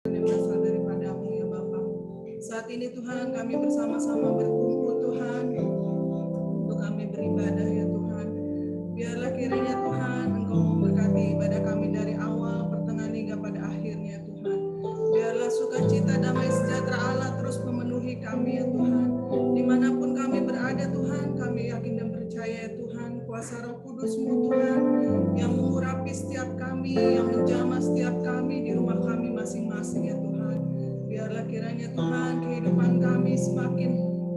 yang berasal daripada-Mu ya Bapa. Saat ini Tuhan kami bersama-sama berkumpul Tuhan untuk kami beribadah ya Tuhan. Biarlah kiranya Tuhan Engkau memberkati ibadah kami dari awal, pertengahan hingga pada akhirnya Tuhan. Biarlah sukacita damai sejahtera Allah terus memenuhi kami ya Tuhan. Dimanapun kami berada Tuhan, kami yakin dan percaya ya Tuhan, kuasa Roh Kudus-Mu Tuhan yang mengurapi setiap kami, yang menjamah setiap kami di rumah kami masing-masing ya Tuhan. Biarlah kiranya Tuhan kehidupan kami semakin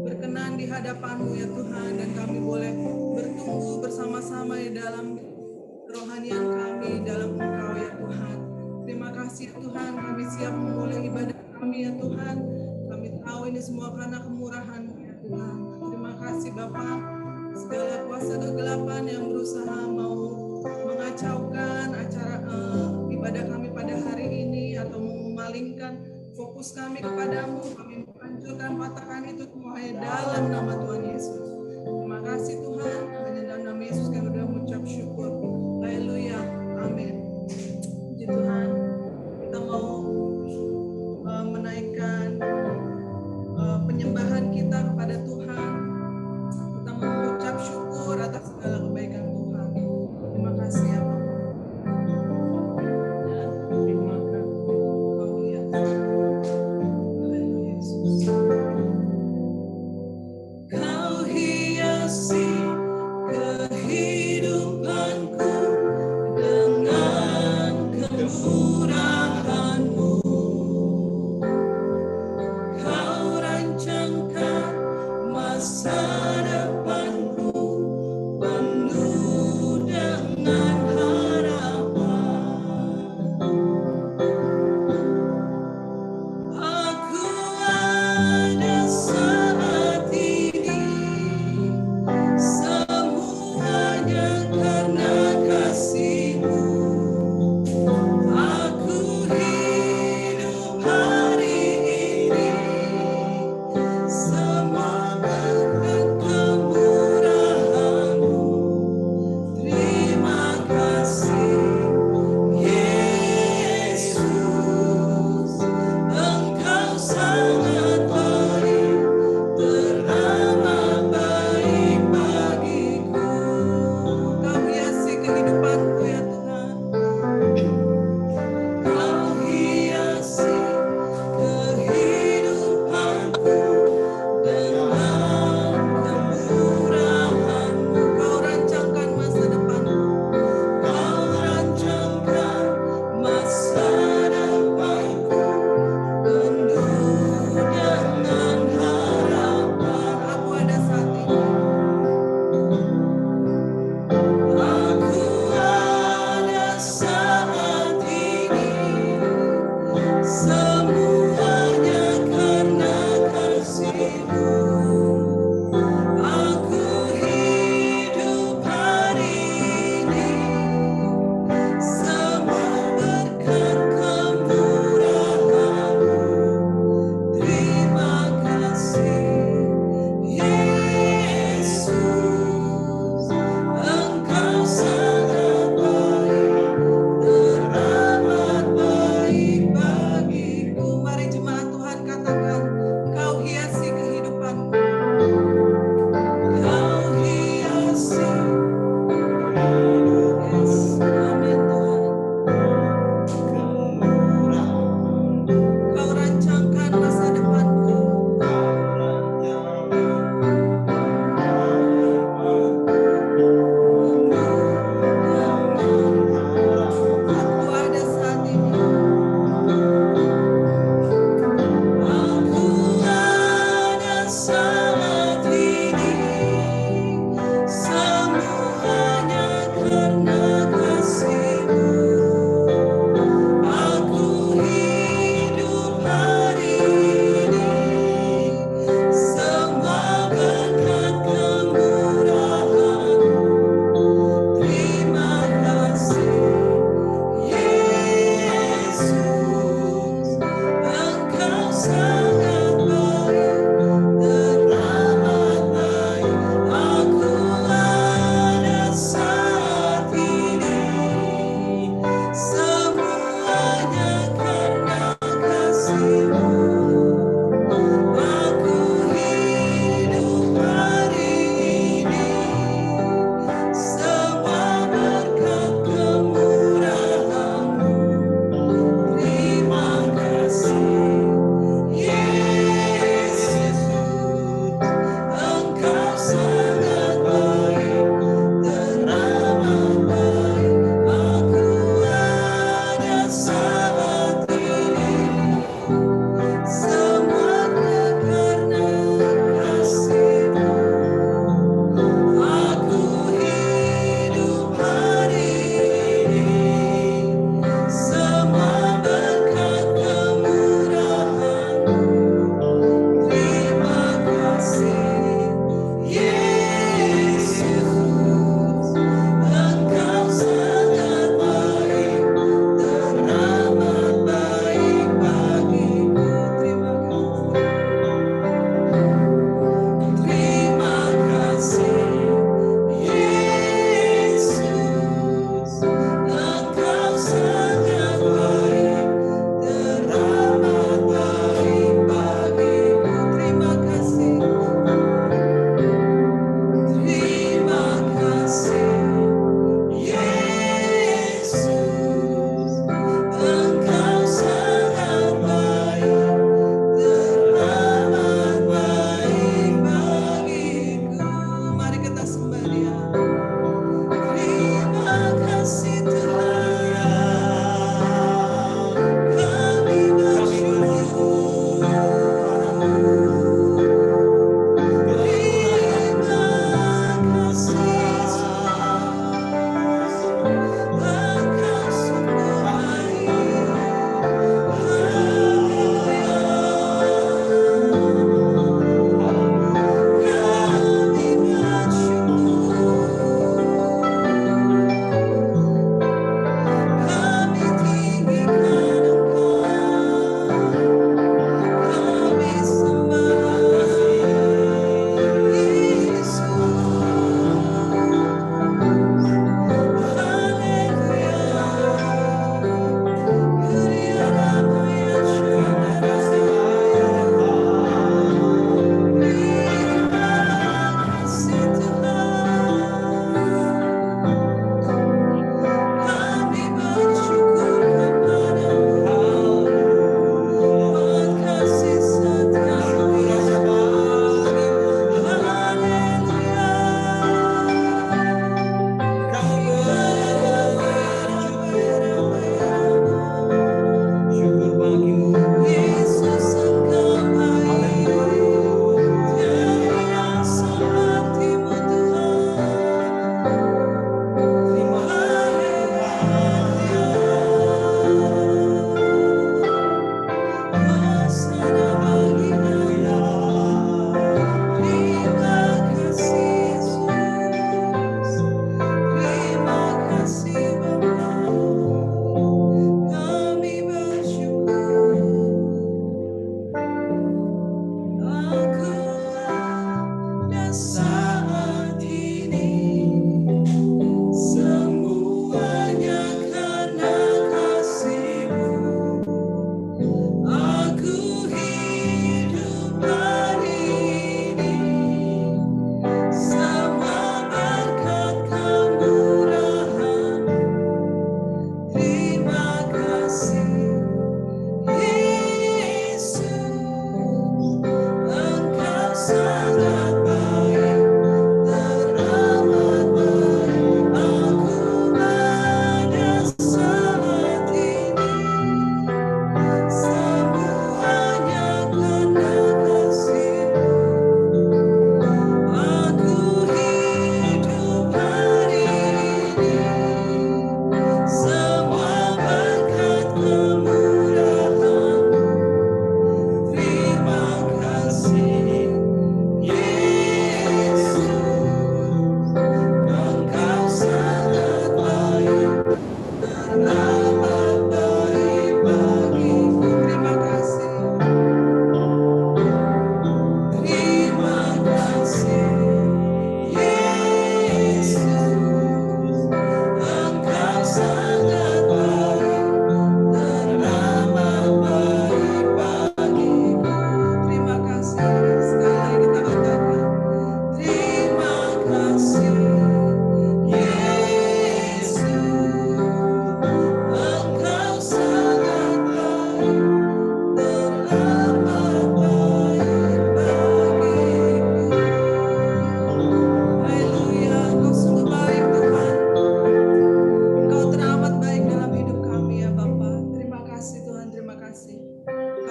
berkenan di hadapan-Mu ya Tuhan, dan kami boleh bertumbuh bersama-sama di dalam kerohanian kami, dalam Engkau ya Tuhan. Terima kasih ya Tuhan, kami siap memulai ibadah kami ya Tuhan. Kami tahu ini semua karena kemurahan-Mu ya Tuhan. Terima kasih Bapa. Segala kuasa kegelapan yang berusaha mau mengacaukan acara ibadah kami pada hari ini atau memalingkan fokus kami kepadamu, kami menghancurkan, patahkan itu semuanya dalam nama Tuhan Yesus. Terima kasih Tuhan, hanya dalam nama Yesus kami sudah mengucap syukur. Haleluya, amin. Puji Tuhan, kita mau menaikkan penyembahan kita kepada Tuhan. Kita mau mengucap syukur atas segala kebaikan Tuhan. Terima kasih ya Bapak.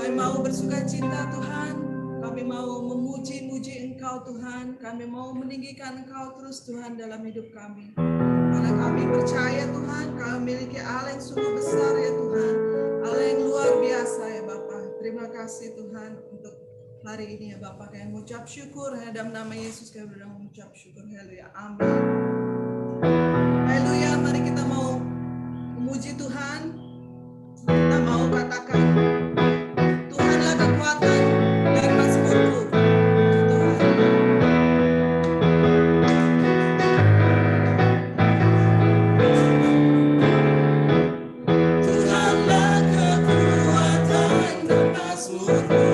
Kami mau bersuka cita Tuhan, kami mau memuji-muji Engkau Tuhan, kami mau meninggikan Engkau terus Tuhan dalam hidup kami. Karena kami percaya Tuhan, kami memiliki Allah yang sungguh besar ya Tuhan, Allah yang luar biasa ya Bapa. Terima kasih Tuhan untuk hari ini ya Bapak, kami mengucap syukur hanya dalam nama Yesus kami sudah mengucap syukur. Haleluya, amin. Haleluya, mari kita mau memuji Tuhan. Kita mau katakan, Tuhanlah kekuatan dan mazmurku. Tuhanlah kekuatan dan mazmurku.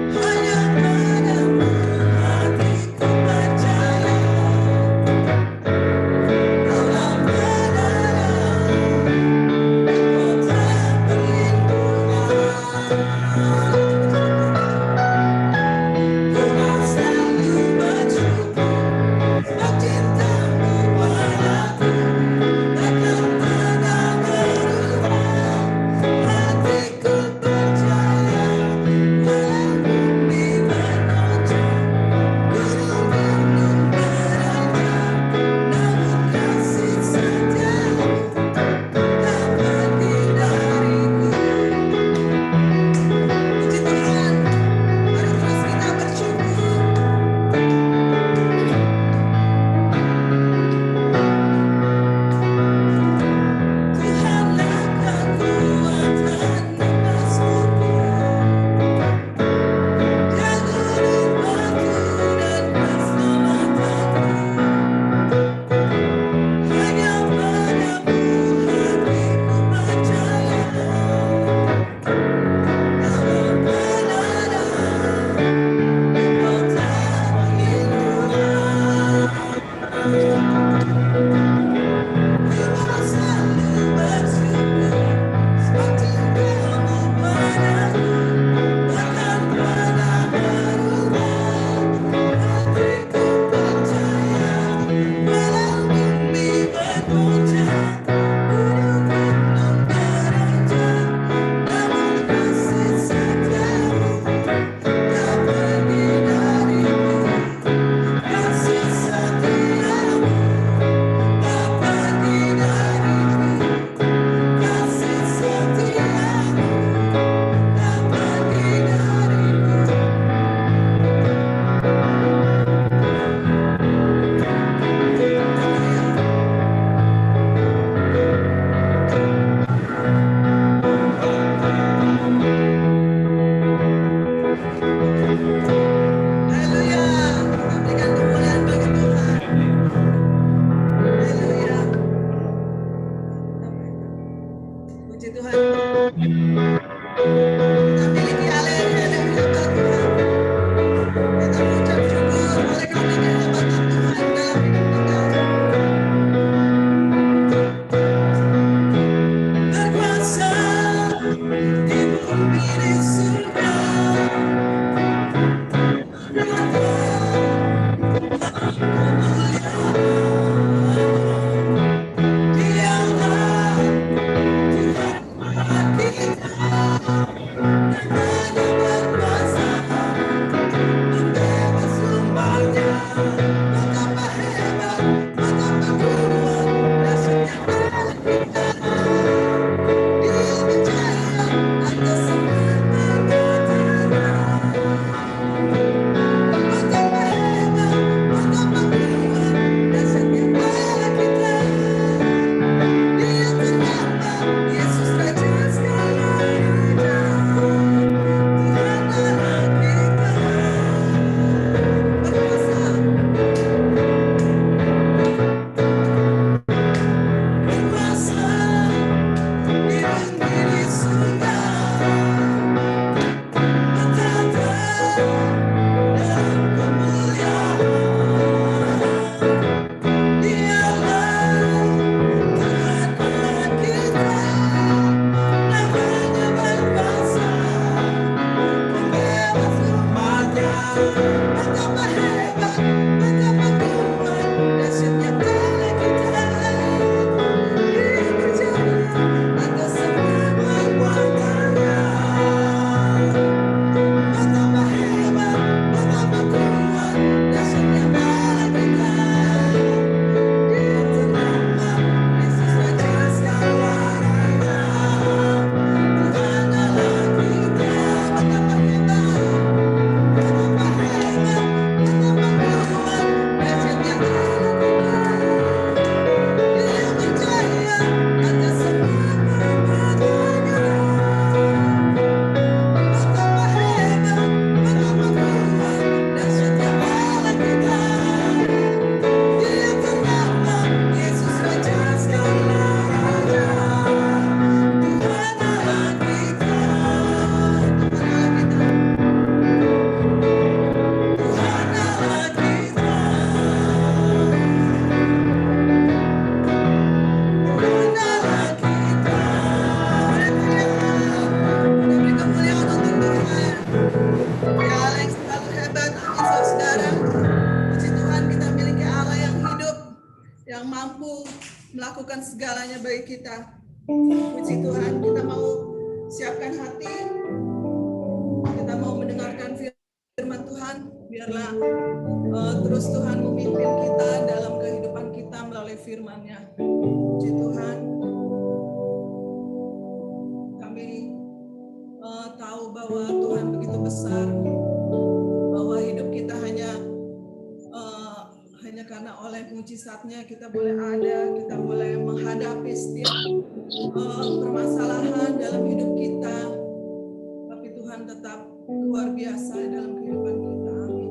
Hanya padamu hatiku percaya. yang mampu melakukan segalanya bagi kita. Puji Tuhan, kita mau siapkan hati, kita mau mendengarkan firman Tuhan. Biarlah terus Tuhan memimpin kita dalam kehidupan kita melalui firman-Nya. Puji Tuhan, kami tahu bahwa Tuhan begitu besar, bahwa hidup kita hanya karena oleh mujizat-Nya kita boleh ada, kita boleh menghadapi setiap permasalahan dalam hidup kita, tapi Tuhan tetap luar biasa dalam kehidupan kita. Amin.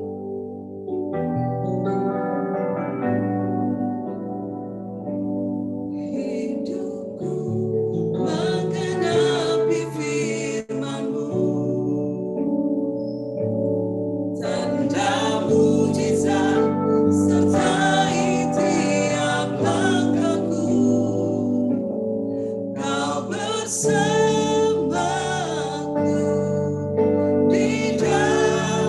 Hidupku menggenapi firman-Mu, tanda mujizat sertai tiap langkahku. Kau bersamaku di dalam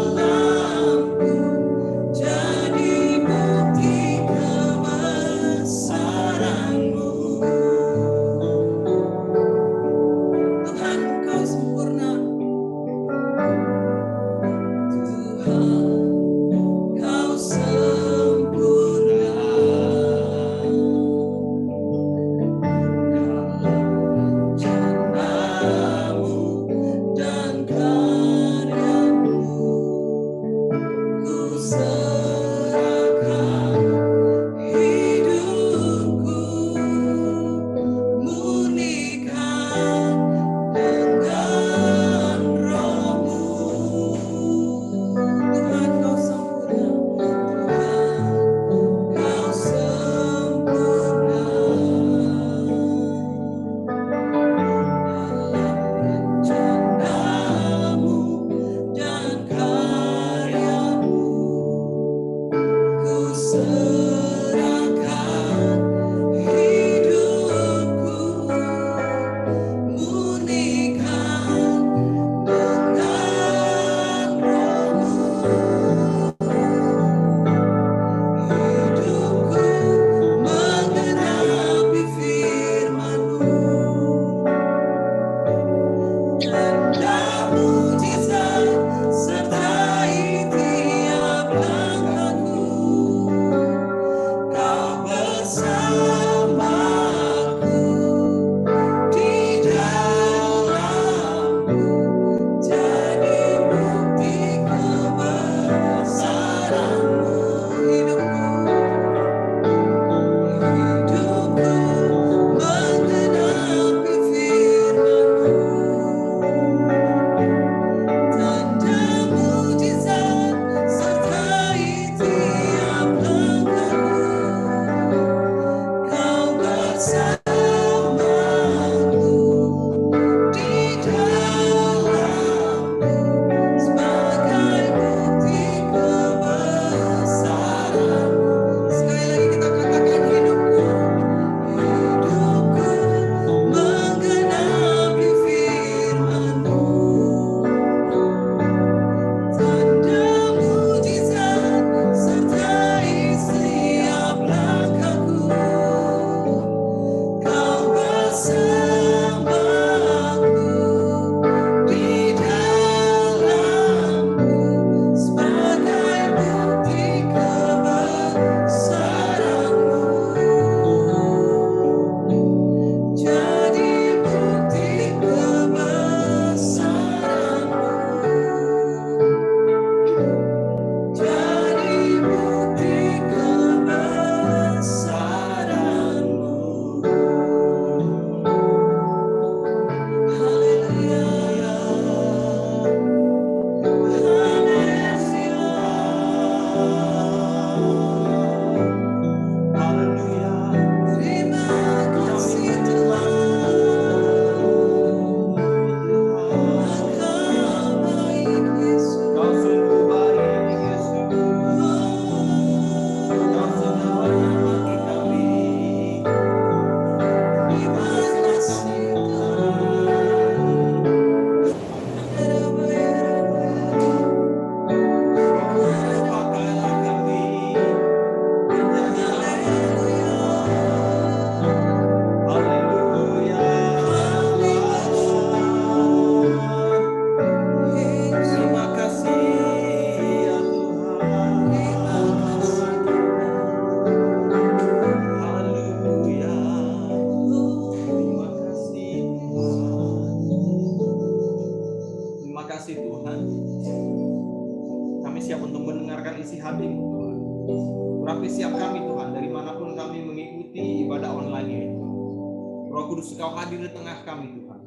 Kudus, Engkau hadir di tengah kami Tuhan.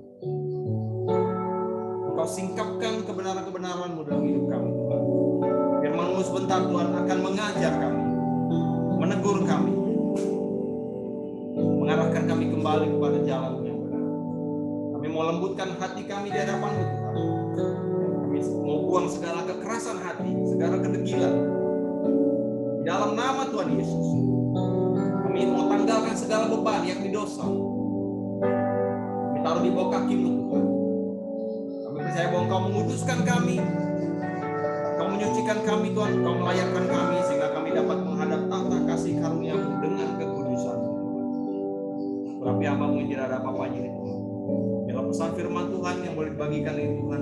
Engkau singkapkan kebenaran-kebenaran-Mu dalam hidup kami Tuhan. Firman-Mu sebentar Tuhan akan mengajar kami, menegur kami, mengarahkan kami kembali kepada jalan yang benar. Kami mau lembutkan hati kami di hadapan-Mu Tuhan. Kami mau buang segala kekerasan hati, segala kedegilan. Di dalam nama Tuhan Yesus. Kami mau tanggalkan segala beban yang dosa. Kami taruh di bawah kaki-Mu Tuhan. Kami percaya bahwa Engkau menguduskan kami, Engkau menyucikan kami Tuhan, Engkau melayakkan kami sehingga kami dapat menghadap tahta kasih karunia-Mu dengan kekudusan-Mu. Tetapi hamba-Mu yang tidak ada apa-apanya ini Tuhan. Dalam pesan firman Tuhan yang boleh dibagikan ini Tuhan,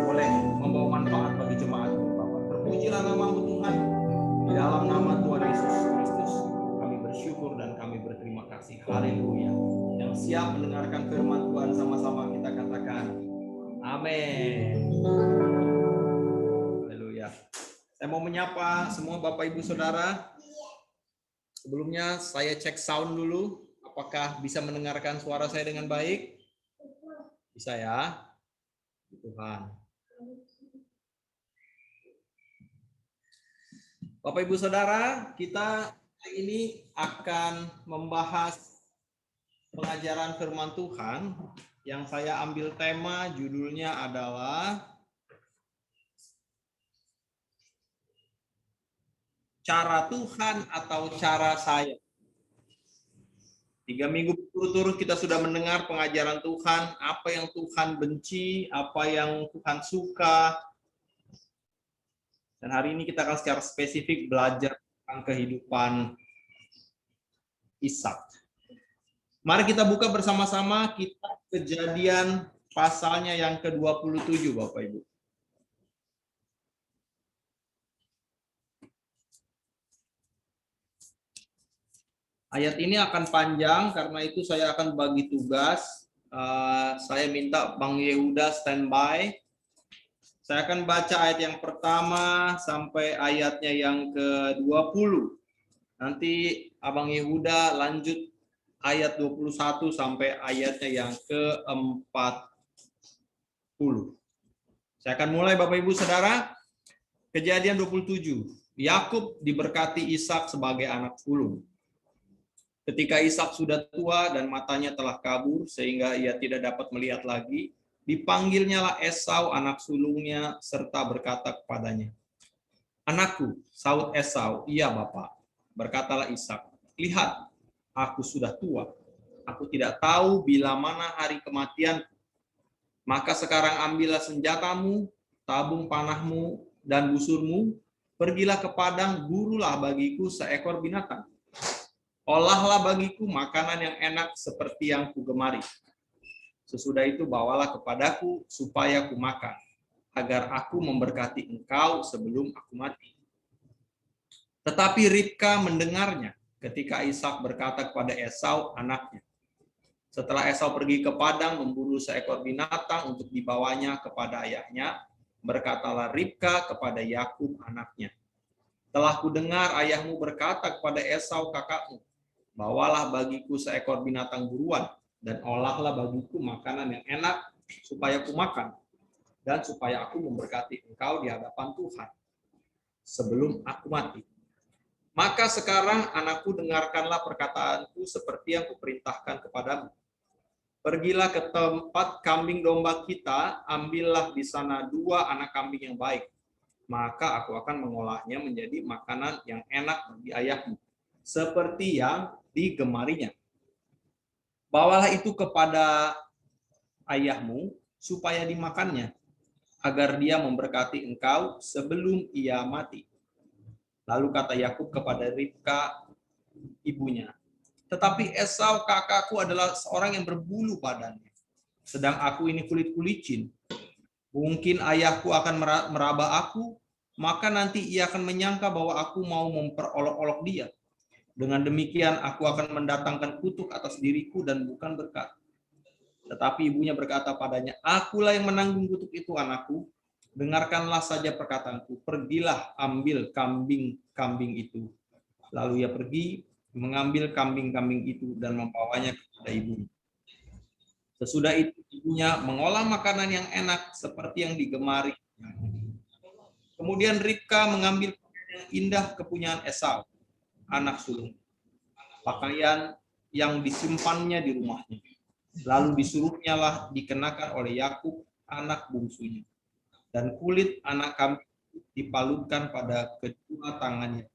boleh membawa manfaat bagi jemaat Bapak. Terpujilah nama-Mu Tuhan. Di dalam nama Tuhan Yesus Kristus kami bersyukur dan kami berterima kasih. Haleluya. Yang siap mendengarkan firman Tuhan sama-sama kita katakan amin. Haleluya. Saya mau menyapa semua Bapak Ibu Saudara. Sebelumnya saya cek sound dulu. Apakah bisa mendengarkan suara saya dengan baik? Bisa ya? Tuhan. Bapak Ibu Saudara, kita hari ini akan membahas pengajaran firman Tuhan yang saya ambil tema judulnya adalah cara Tuhan atau cara saya. 3 minggu berturut-turut kita sudah mendengar pengajaran Tuhan, apa yang Tuhan benci, apa yang Tuhan suka. Dan hari ini kita akan secara spesifik belajar tentang kehidupan Ishak. Mari kita buka bersama-sama kitab Kejadian pasalnya yang ke-27, Bapak Ibu. Ayat ini akan panjang, karena itu saya akan bagi tugas. Saya minta Bang Yehuda standby. Saya akan baca ayat yang pertama sampai ayatnya yang ke-20. Nanti Abang Yehuda lanjut ayat 21 sampai ayatnya yang ke-40. Saya akan mulai Bapak Ibu Saudara. Kejadian 27. Yakub diberkati Ishak sebagai anak sulung. Ketika Ishak sudah tua dan matanya telah kabur sehingga ia tidak dapat melihat lagi, dipanggilnyalah Esau anak sulungnya serta berkata kepadanya, "Anakku," sahut Esau, "Iya Bapak." Berkatalah Ishak, "Lihat, aku sudah tua. Aku tidak tahu bila mana hari kematian. Maka sekarang ambillah senjatamu, tabung panahmu, dan busurmu, pergilah ke padang, burulah bagiku seekor binatang. Olahlah bagiku makanan yang enak seperti yang kugemari. Sesudah itu bawalah kepadaku supaya ku makan, agar aku memberkati engkau sebelum aku mati." Tetapi Ribka mendengarnya ketika Ishak berkata kepada Esau anaknya. Setelah Esau pergi ke padang memburu seekor binatang untuk dibawanya kepada ayahnya, berkatalah Ribka kepada Yakub anaknya, "Telah kudengar ayahmu berkata kepada Esau kakakmu, bawalah bagiku seekor binatang buruan, dan olahlah bagiku makanan yang enak, supaya aku makan, dan supaya aku memberkati engkau di hadapan Tuhan, sebelum aku mati. Maka sekarang anakku, dengarkanlah perkataanku seperti yang kuperintahkan kepadamu. Pergilah ke tempat kambing domba kita, ambillah di sana 2 anak kambing yang baik, maka aku akan mengolahnya menjadi makanan yang enak bagi ayahmu, seperti yang digemarinya. Bawalah itu kepada ayahmu supaya dimakannya, agar dia memberkati engkau sebelum ia mati." Lalu kata Yakub kepada Ribka ibunya, "Tetapi Esau kakakku adalah seorang yang berbulu badannya, sedang aku ini kulit kulicin. Mungkin ayahku akan meraba aku, maka nanti ia akan menyangka bahwa aku mau memperolok-olok dia. Dengan demikian aku akan mendatangkan kutuk atas diriku dan bukan berkat." Tetapi ibunya berkata padanya, "Akulah yang menanggung kutuk itu, anakku. Dengarkanlah saja perkataanku. Pergilah ambil kambing-kambing itu." Lalu ia pergi mengambil kambing-kambing itu dan membawanya kepada ibunya. Sesudah itu ibunya mengolah makanan yang enak seperti yang digemari. Kemudian Ribka mengambil pakaian yang indah kepunyaan Esau, anak sulung, pakaian yang disimpannya di rumahnya. Lalu disuruhnya lah dikenakan oleh Yakub, anak bungsunya. Dan kulit anak kambing dipalutkan pada kedua tangannya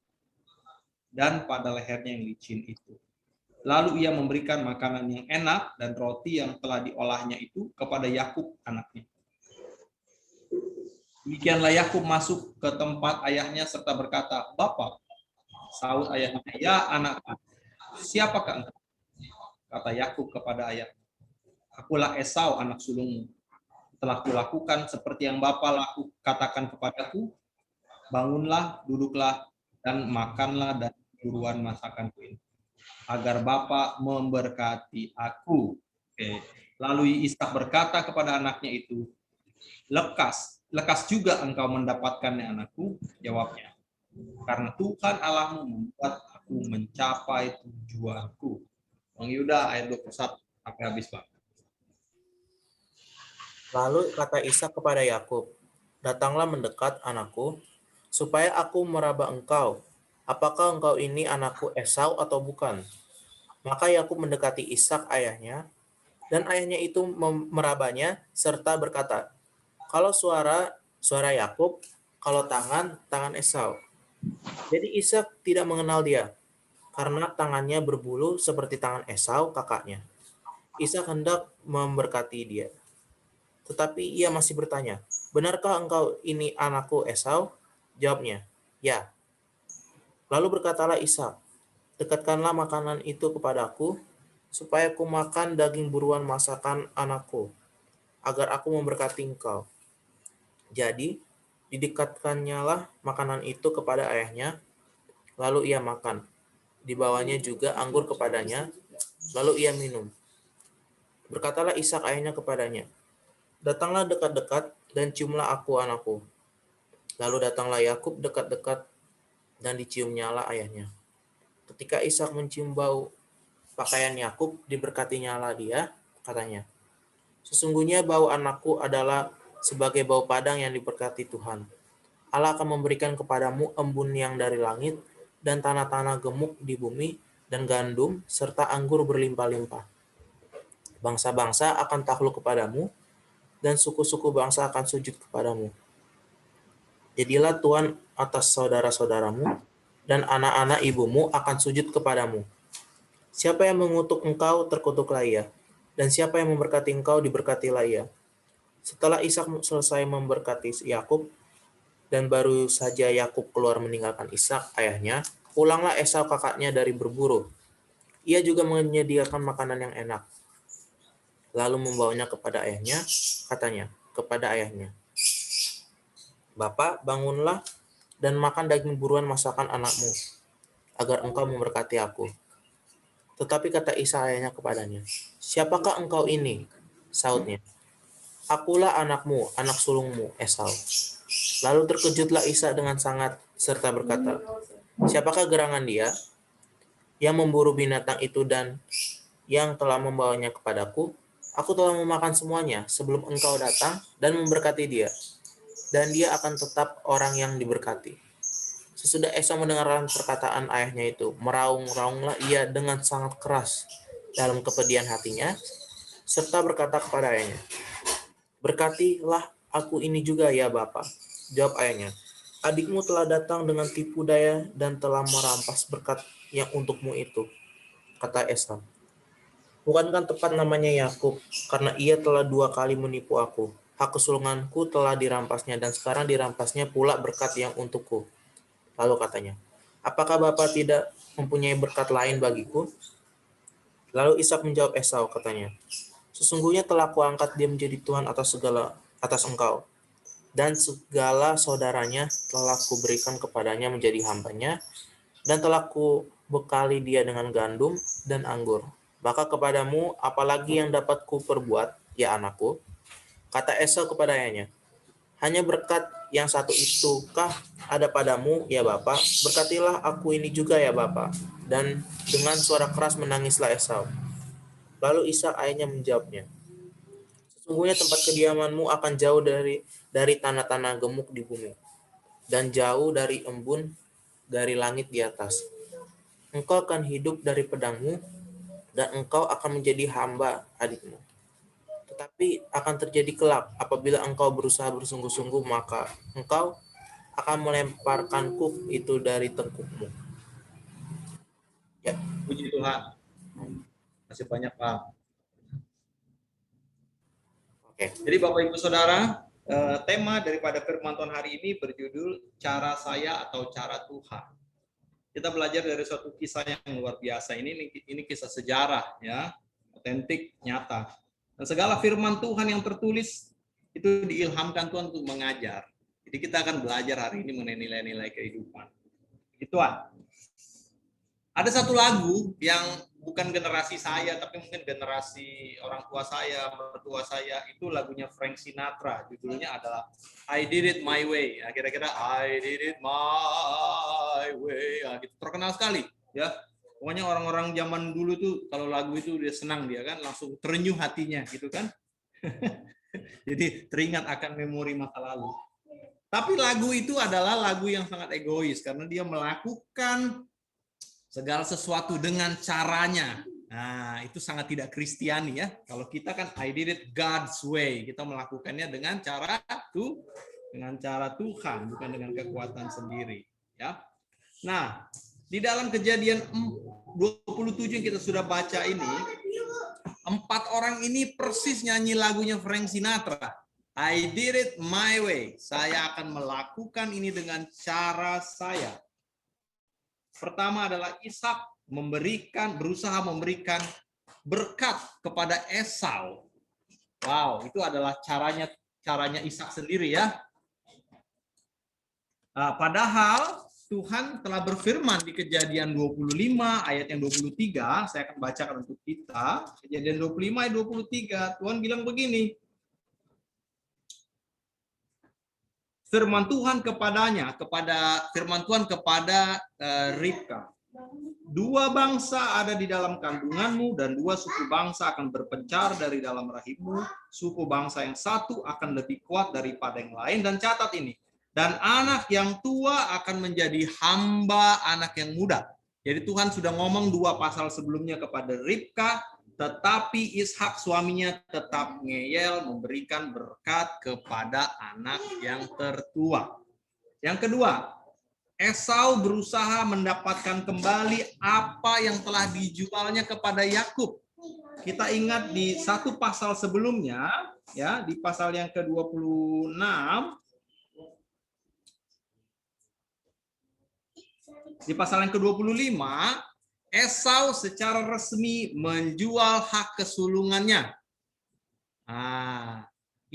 dan pada lehernya yang licin itu. Lalu ia memberikan makanan yang enak dan roti yang telah diolahnya itu kepada Yakub anaknya. Demikianlah Yakub masuk ke tempat ayahnya serta berkata, "Bapa." Saud ayahnya, "Ya anakku, siapakah engkau?" Kata Yakub kepada ayahnya, "Akulah Esau anak sulungmu. Telah kulakukan seperti yang Bapa katakan kepadaku, bangunlah, duduklah, dan makanlah dari buruan masakanku ini, agar Bapa memberkati aku." Oke. Lalu Ishak berkata kepada anaknya itu, lekas juga engkau mendapatkannya anakku, jawabnya, karena Tuhan Allahmu membuat aku mencapai tujuanku. Bang Yuda ayat 21 sampai habis, Pak. Lalu kata Ishak kepada Yakub, "Datanglah mendekat, anakku, supaya aku meraba engkau. Apakah engkau ini anakku Esau atau bukan?" Maka Yakub mendekati Ishak ayahnya, dan ayahnya itu merabanya serta berkata, "Kalau suara Yakub, kalau tangan Esau." Jadi Ishak tidak mengenal dia, karena tangannya berbulu seperti tangan Esau kakaknya. Ishak hendak memberkati dia, tetapi ia masih bertanya, "Benarkah engkau ini anakku Esau?" Jawabnya, "Ya." Lalu berkatalah Ishak, "Dekatkanlah makanan itu kepadaku, supaya aku makan daging buruan masakan anakku, agar aku memberkati engkau." Jadi, didekatkannya lah makanan itu kepada ayahnya, lalu ia makan. Dibawanya juga anggur kepadanya, lalu ia minum. Berkatalah Ishak ayahnya kepadanya, "Datanglah dekat-dekat dan ciumlah aku anakku." Lalu datanglah Yakub dekat-dekat dan diciumnyalah ayahnya. Ketika Ishak mencium bau pakaian Yakub, diberkatinya dia, katanya, "Sesungguhnya bau anakku adalah sebagai bau padang yang diberkati Tuhan. Allah akan memberikan kepadamu embun yang dari langit dan tanah-tanah gemuk di bumi dan gandum serta anggur berlimpah-limpah. Bangsa-bangsa akan takluk kepadamu dan suku-suku bangsa akan sujud kepadamu. Jadilah tuan atas saudara-saudaramu dan anak-anak ibumu akan sujud kepadamu. Siapa yang mengutuk engkau, terkutuklah ia, dan siapa yang memberkati engkau, diberkatilah ia." Setelah Ishak selesai memberkati Yakub, dan baru saja Yakub keluar meninggalkan Ishak ayahnya, pulanglah Esau kakaknya dari berburu. Ia juga menyediakan makanan yang enak. Lalu membawanya kepada ayahnya, katanya kepada ayahnya, "Bapak, bangunlah dan makan daging buruan masakan anakmu, agar engkau memberkati aku." Tetapi kata Ishak ayahnya kepadanya, "Siapakah engkau ini?" Sautnya, "Akulah anakmu, anak sulungmu, Esau." Lalu terkejutlah Ishak dengan sangat, serta berkata, "Siapakah gerangan dia yang memburu binatang itu dan yang telah membawanya kepadaku? Aku telah memakan semuanya sebelum engkau datang dan memberkati dia, dan dia akan tetap orang yang diberkati." Sesudah Esau mendengarkan perkataan ayahnya itu, meraung-raunglah ia dengan sangat keras dalam kepedihan hatinya, serta berkata kepada ayahnya, "Berkatilah aku ini juga ya Bapa." Jawab ayahnya, "Adikmu telah datang dengan tipu daya dan telah merampas berkat yang untukmu itu." Kata Esau, "Bukankah tepat namanya Yakub, karena ia telah 2 kali menipu aku. Hak kesulunganku telah dirampasnya dan sekarang dirampasnya pula berkat yang untukku." Lalu katanya, "Apakah Bapa tidak mempunyai berkat lain bagiku?" Lalu Ishak menjawab Esau, katanya, "Sesungguhnya telah kuangkat dia menjadi tuan atas engkau, dan segala saudaranya telah kuberikan kepadanya menjadi hambanya, dan telah kubekali dia dengan gandum dan anggur. Maka kepadamu apalagi yang dapat kuperbuat, ya anakku?" Kata Esau kepada ayahnya, "Hanya berkat yang satu itukah ada padamu, ya Bapa? Berkatilah aku ini juga, ya Bapa." dan dengan suara keras menangislah Esau. Lalu Ishak ayahnya menjawabnya, sesungguhnya tempat kediamanmu akan jauh dari tanah-tanah gemuk di bumi, dan jauh dari embun dari langit di atas. Engkau akan hidup dari pedangmu, dan engkau akan menjadi hamba adikmu. Tetapi akan terjadi kelak, apabila engkau berusaha bersungguh-sungguh, maka engkau akan melemparkanku itu dari tengkukmu. Ya, Puji Tuhan. Masih banyak Pak. oke. Jadi Bapak Ibu Saudara, tema daripada firman Tuhan hari ini berjudul cara saya atau cara Tuhan. Kita belajar dari suatu kisah yang luar biasa. Ini kisah sejarah ya, otentik, nyata. Dan segala firman Tuhan yang tertulis itu diilhamkan Tuhan untuk mengajar. Jadi kita akan belajar hari ini mengenai nilai-nilai kehidupan. Ituan. Ada satu lagu yang bukan generasi saya, tapi mungkin generasi orang tua saya, mertua saya, itu lagunya Frank Sinatra. Judulnya adalah I Did It My Way. Ya, kira-kira I Did It My Way. Ya, gitu. Terkenal sekali. Ya, pokoknya orang-orang zaman dulu tuh kalau lagu itu dia senang dia kan, langsung terenyuh hatinya gitu kan. Jadi teringat akan memori masa lalu. Tapi lagu itu adalah lagu yang sangat egois karena dia melakukan segala sesuatu dengan caranya. Nah, itu sangat tidak Kristiani ya. Kalau kita kan I did it God's way. Kita melakukannya dengan cara Tuhan, bukan dengan kekuatan sendiri, ya. Nah, di dalam Kejadian 27 yang kita sudah baca ini, 4 orang ini persis nyanyi lagunya Frank Sinatra. I did it my way. Saya akan melakukan ini dengan cara saya. Pertama adalah Ishak berusaha memberikan berkat kepada Esau. Wow, itu adalah caranya Ishak sendiri ya. Nah, padahal Tuhan telah berfirman di Kejadian 25 ayat yang 23, saya akan bacakan untuk kita. Kejadian 25 ayat 23, Tuhan bilang begini. Firman Tuhan kepada Ribka. 2 bangsa ada di dalam kandunganmu dan 2 suku bangsa akan berpencar dari dalam rahimmu. Suku bangsa yang satu akan lebih kuat daripada yang lain. Dan catat ini. Dan anak yang tua akan menjadi hamba anak yang muda. Jadi Tuhan sudah ngomong 2 pasal sebelumnya kepada Ribka. Tetapi Ishak suaminya tetap ngeyel memberikan berkat kepada anak yang tertua. Yang kedua, Esau berusaha mendapatkan kembali apa yang telah dijualnya kepada Yakub. Kita ingat di 1 pasal sebelumnya, ya, di pasal yang ke-26, di pasal yang ke-25, Esau secara resmi menjual hak kesulungannya.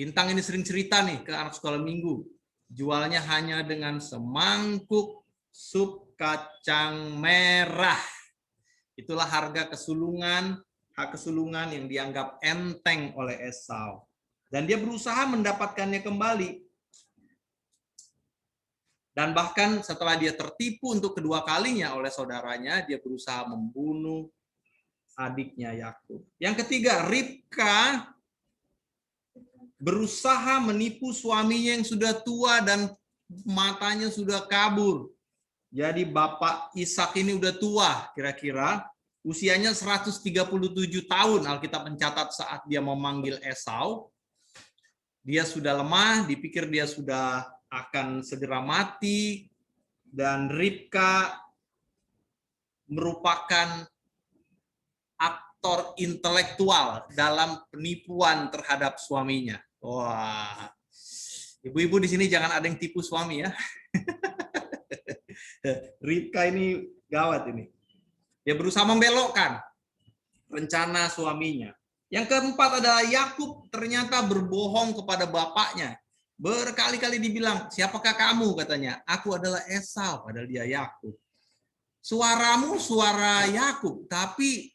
Intang ini sering cerita nih ke anak sekolah minggu. Jualnya hanya dengan semangkuk sup kacang merah. Itulah harga hak kesulungan yang dianggap enteng oleh Esau. Dan dia berusaha mendapatkannya kembali. Dan bahkan setelah dia tertipu untuk kedua kalinya oleh saudaranya, dia berusaha membunuh adiknya Yakub. Yang ketiga, Ribka berusaha menipu suaminya yang sudah tua dan matanya sudah kabur. Jadi bapak Ishak ini udah tua, kira-kira usianya 137 tahun. Alkitab mencatat saat dia memanggil Esau. Dia sudah lemah, dipikir dia sudah akan segera mati, dan Ribka merupakan aktor intelektual dalam penipuan terhadap suaminya. Wah, ibu-ibu di sini jangan ada yang tipu suami ya. Ribka ini gawat ini. Dia berusaha membelokkan rencana suaminya. Yang keempat adalah Yakub ternyata berbohong kepada bapaknya. Berkali-kali dibilang, siapakah kamu? Katanya, aku adalah Esau, padahal dia Yakub. Suaramu suara Yakub, tapi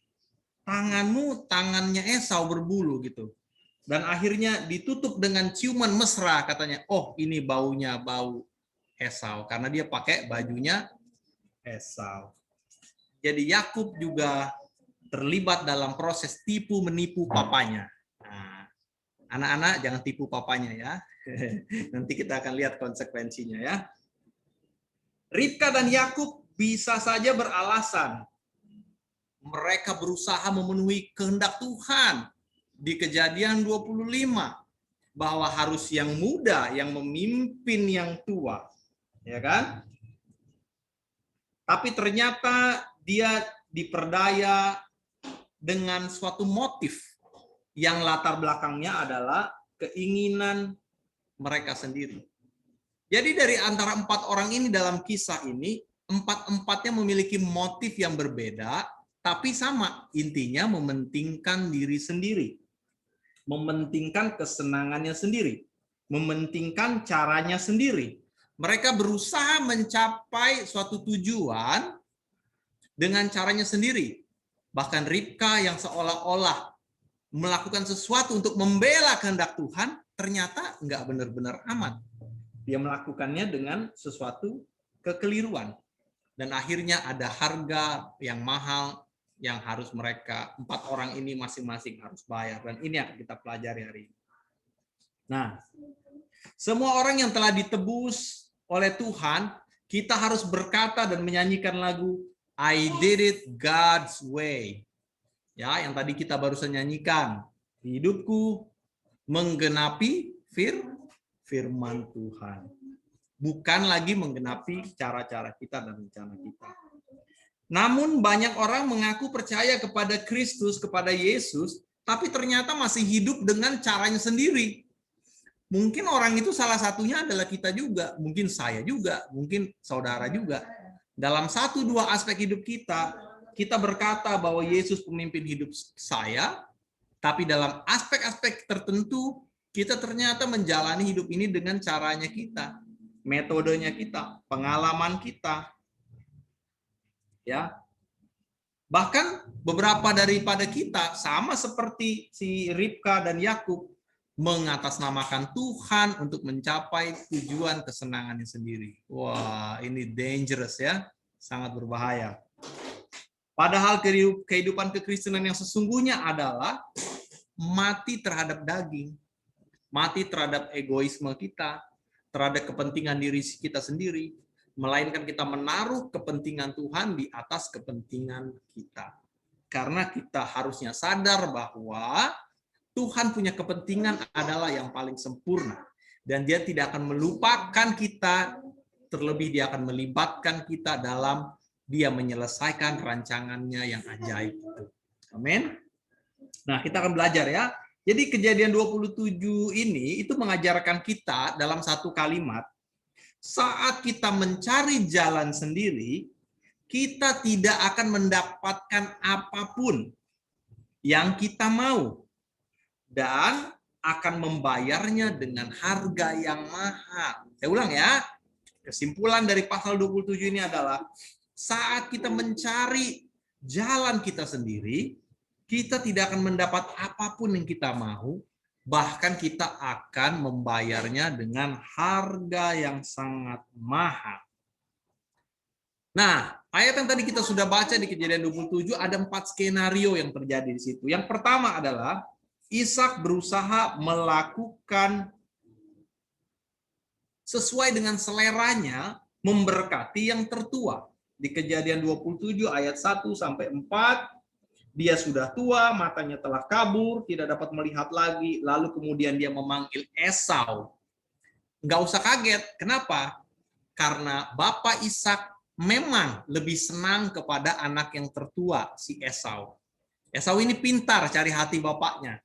tanganmu tangannya Esau berbulu gitu. Dan akhirnya ditutup dengan ciuman mesra, katanya, oh ini baunya bau Esau, karena dia pakai bajunya Esau. Jadi Yakub juga terlibat dalam proses tipu menipu papanya. Nah, anak-anak jangan tipu papanya ya. Nanti kita akan lihat konsekuensinya ya. Ribka dan Yakub bisa saja beralasan mereka berusaha memenuhi kehendak Tuhan di Kejadian 25 bahwa harus yang muda yang memimpin yang tua, ya kan? Tapi ternyata dia diperdaya dengan suatu motif yang latar belakangnya adalah keinginan mereka sendiri. Jadi dari antara 4 orang ini dalam kisah ini, 4-empatnya memiliki motif yang berbeda, tapi sama, intinya mementingkan diri sendiri. Mementingkan kesenangannya sendiri. Mementingkan caranya sendiri. Mereka berusaha mencapai suatu tujuan dengan caranya sendiri. Bahkan Ribka yang seolah-olah melakukan sesuatu untuk membela kehendak Tuhan, ternyata nggak benar-benar aman. Dia melakukannya dengan sesuatu kekeliruan. Dan akhirnya ada harga yang mahal yang harus mereka, 4 orang ini masing-masing harus bayar. Dan ini akan kita pelajari hari ini. Nah, semua orang yang telah ditebus oleh Tuhan, kita harus berkata dan menyanyikan lagu I did it God's way. Ya, yang tadi kita barusan nyanyikan. Hidupku menggenapi firman Tuhan. Bukan lagi menggenapi cara-cara kita dan rencana kita. Namun banyak orang mengaku percaya kepada Kristus, kepada Yesus, tapi ternyata masih hidup dengan caranya sendiri. Mungkin orang itu salah satunya adalah kita juga, mungkin saya juga, mungkin saudara juga. Dalam 1-2 aspek hidup kita, kita berkata bahwa Yesus pemimpin hidup saya, tapi dalam aspek-aspek tertentu, kita ternyata menjalani hidup ini dengan caranya kita, metodenya kita, pengalaman kita. Ya. Bahkan beberapa daripada kita sama seperti si Ribka dan Yakub mengatasnamakan Tuhan untuk mencapai tujuan kesenangannya sendiri. Wah, ini dangerous ya, sangat berbahaya. Padahal kehidupan kekristenan yang sesungguhnya adalah mati terhadap daging. Mati terhadap egoisme kita, terhadap kepentingan diri kita sendiri, melainkan kita menaruh kepentingan Tuhan di atas kepentingan kita. Karena kita harusnya sadar bahwa Tuhan punya kepentingan adalah yang paling sempurna. Dan dia tidak akan melupakan kita, terlebih dia akan melibatkan kita dalam dia menyelesaikan rancangannya yang ajaib itu. Amin. Nah, kita akan belajar ya. Jadi Kejadian 27 ini itu mengajarkan kita dalam satu kalimat, saat kita mencari jalan sendiri, kita tidak akan mendapatkan apapun yang kita mau dan akan membayarnya dengan harga yang mahal. Saya ulang ya. Kesimpulan dari pasal 27 ini adalah saat kita mencari jalan kita sendiri, kita tidak akan mendapat apapun yang kita mau, bahkan kita akan membayarnya dengan harga yang sangat mahal. Nah, ayat yang tadi kita sudah baca di Kejadian 27 ada 4 skenario yang terjadi di situ. Yang pertama adalah Ishak berusaha melakukan sesuai dengan seleranya memberkati yang tertua. Di Kejadian 27 ayat 1 sampai 4, dia sudah tua, matanya telah kabur, tidak dapat melihat lagi, lalu kemudian dia memanggil Esau. Nggak usah kaget, kenapa? Karena Bapak Ishak memang lebih senang kepada anak yang tertua, si Esau. Esau ini pintar cari hati bapaknya.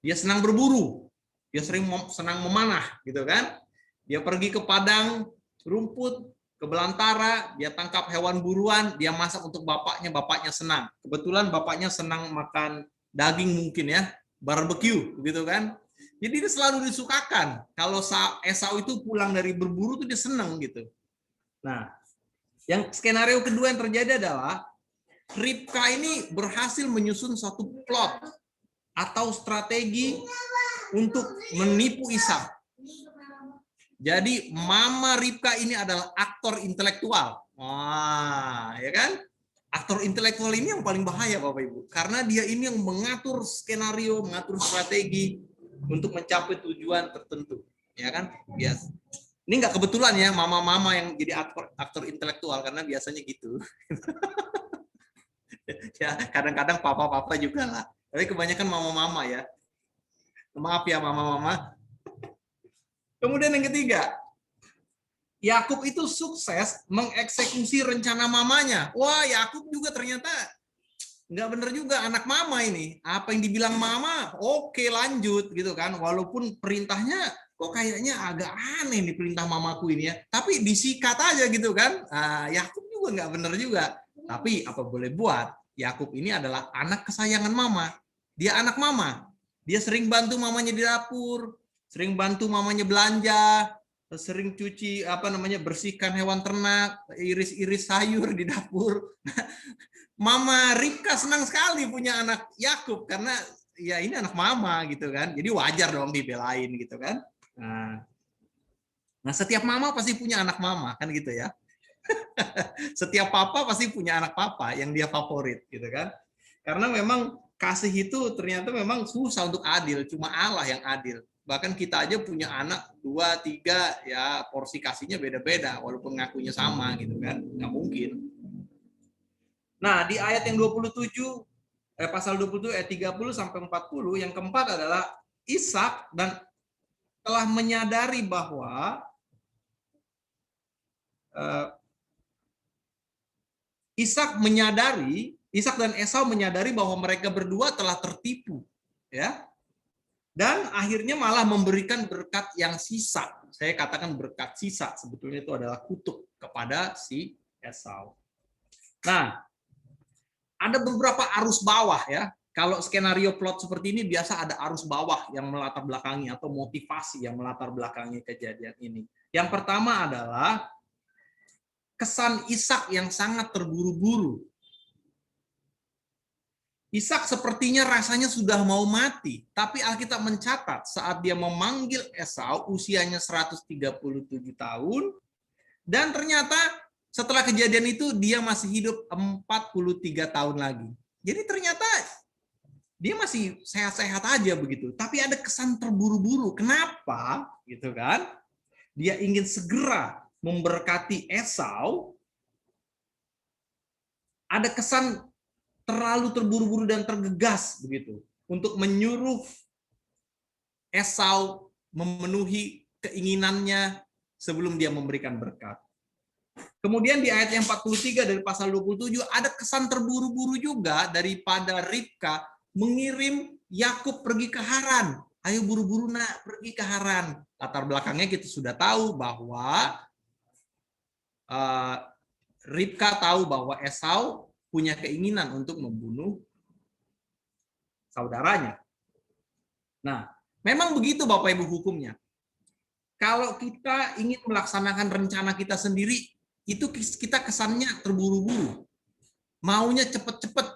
Dia senang berburu, dia senang memanah, gitu kan? Dia pergi ke padang rumput, ke belantara, dia tangkap hewan buruan, dia masak untuk bapaknya senang. Kebetulan bapaknya senang makan daging mungkin ya, barbecue, begitu kan? Jadi dia selalu disukakan. Kalau Esau itu pulang dari berburu tuh dia senang gitu. Nah, yang skenario kedua yang terjadi adalah Ribka ini berhasil menyusun suatu plot atau strategi untuk menipu Ishak. Jadi Mama Ribka ini adalah aktor intelektual. Wah, ya kan? Aktor intelektual ini yang paling bahaya Bapak Ibu, karena dia ini yang mengatur skenario, mengatur strategi untuk mencapai tujuan tertentu, ya kan? Biasa. Ini nggak kebetulan ya mama-mama yang jadi aktor intelektual, karena biasanya gitu. Ya, kadang-kadang papa-papa juga lah, tapi kebanyakan mama-mama ya. Maaf ya mama-mama. Kemudian yang ketiga, Yakub itu sukses mengeksekusi rencana mamanya. Wah, Yakub juga ternyata nggak bener juga, anak mama ini. Apa yang dibilang mama, oke lanjut gitu kan. Walaupun perintahnya kok kayaknya agak aneh nih perintah mamaku ini ya. Tapi disikat aja gitu kan. Nah, Yakub juga nggak bener juga. Tapi apa boleh buat, Yakub ini adalah anak kesayangan mama. Dia anak mama. Dia sering bantu mamanya di dapur, sering bantu mamanya belanja, sering cuci bersihkan hewan ternak, iris-iris sayur di dapur. Mama Ribka senang sekali punya anak Yakub karena ya ini anak mama gitu kan. Jadi wajar dong dibelain gitu kan. Nah, setiap mama pasti punya anak mama kan gitu ya. Setiap papa pasti punya anak papa yang dia favorit gitu kan. Karena memang kasih itu ternyata memang susah untuk adil, cuma Allah yang adil. Bahkan kita aja punya anak 2, 3, ya porsi kasihnya beda-beda, walaupun ngakunya sama gitu kan, nggak mungkin. Nah, di ayat yang 27, pasal 27 ayat 30 sampai 40, yang keempat adalah Ishak dan telah menyadari bahwa Ishak dan Esau menyadari bahwa mereka berdua telah tertipu, ya. Dan akhirnya malah memberikan berkat yang sisa. Saya katakan berkat sisa, sebetulnya itu adalah kutuk kepada si Esau. Nah, ada beberapa arus bawah ya. Kalau skenario plot seperti ini biasa ada arus bawah yang melatar belakangi atau motivasi yang melatar belakangi kejadian ini. Yang pertama adalah kesan Ishak yang sangat terburu-buru. Ishak sepertinya rasanya sudah mau mati, tapi Alkitab mencatat saat dia memanggil Esau usianya 137 tahun, dan ternyata setelah kejadian itu dia masih hidup 43 tahun lagi. Jadi ternyata dia masih sehat-sehat aja begitu, tapi ada kesan terburu-buru. Kenapa? Gitu kan? Dia ingin segera memberkati Esau. Ada kesan terlalu terburu-buru dan tergegas begitu untuk menyuruh Esau memenuhi keinginannya sebelum dia memberikan berkat. Kemudian di ayat yang 43 dari pasal 27 ada kesan terburu-buru juga daripada Ribka mengirim Yakub pergi ke Haran. Ayo buru-buru nak pergi ke Haran. Latar belakangnya kita sudah tahu bahwa Ribka tahu bahwa Esau punya keinginan untuk membunuh saudaranya. Nah, memang begitu Bapak Ibu hukumnya. Kalau kita ingin melaksanakan rencana kita sendiri, itu kita kesannya terburu-buru. Maunya cepet-cepet,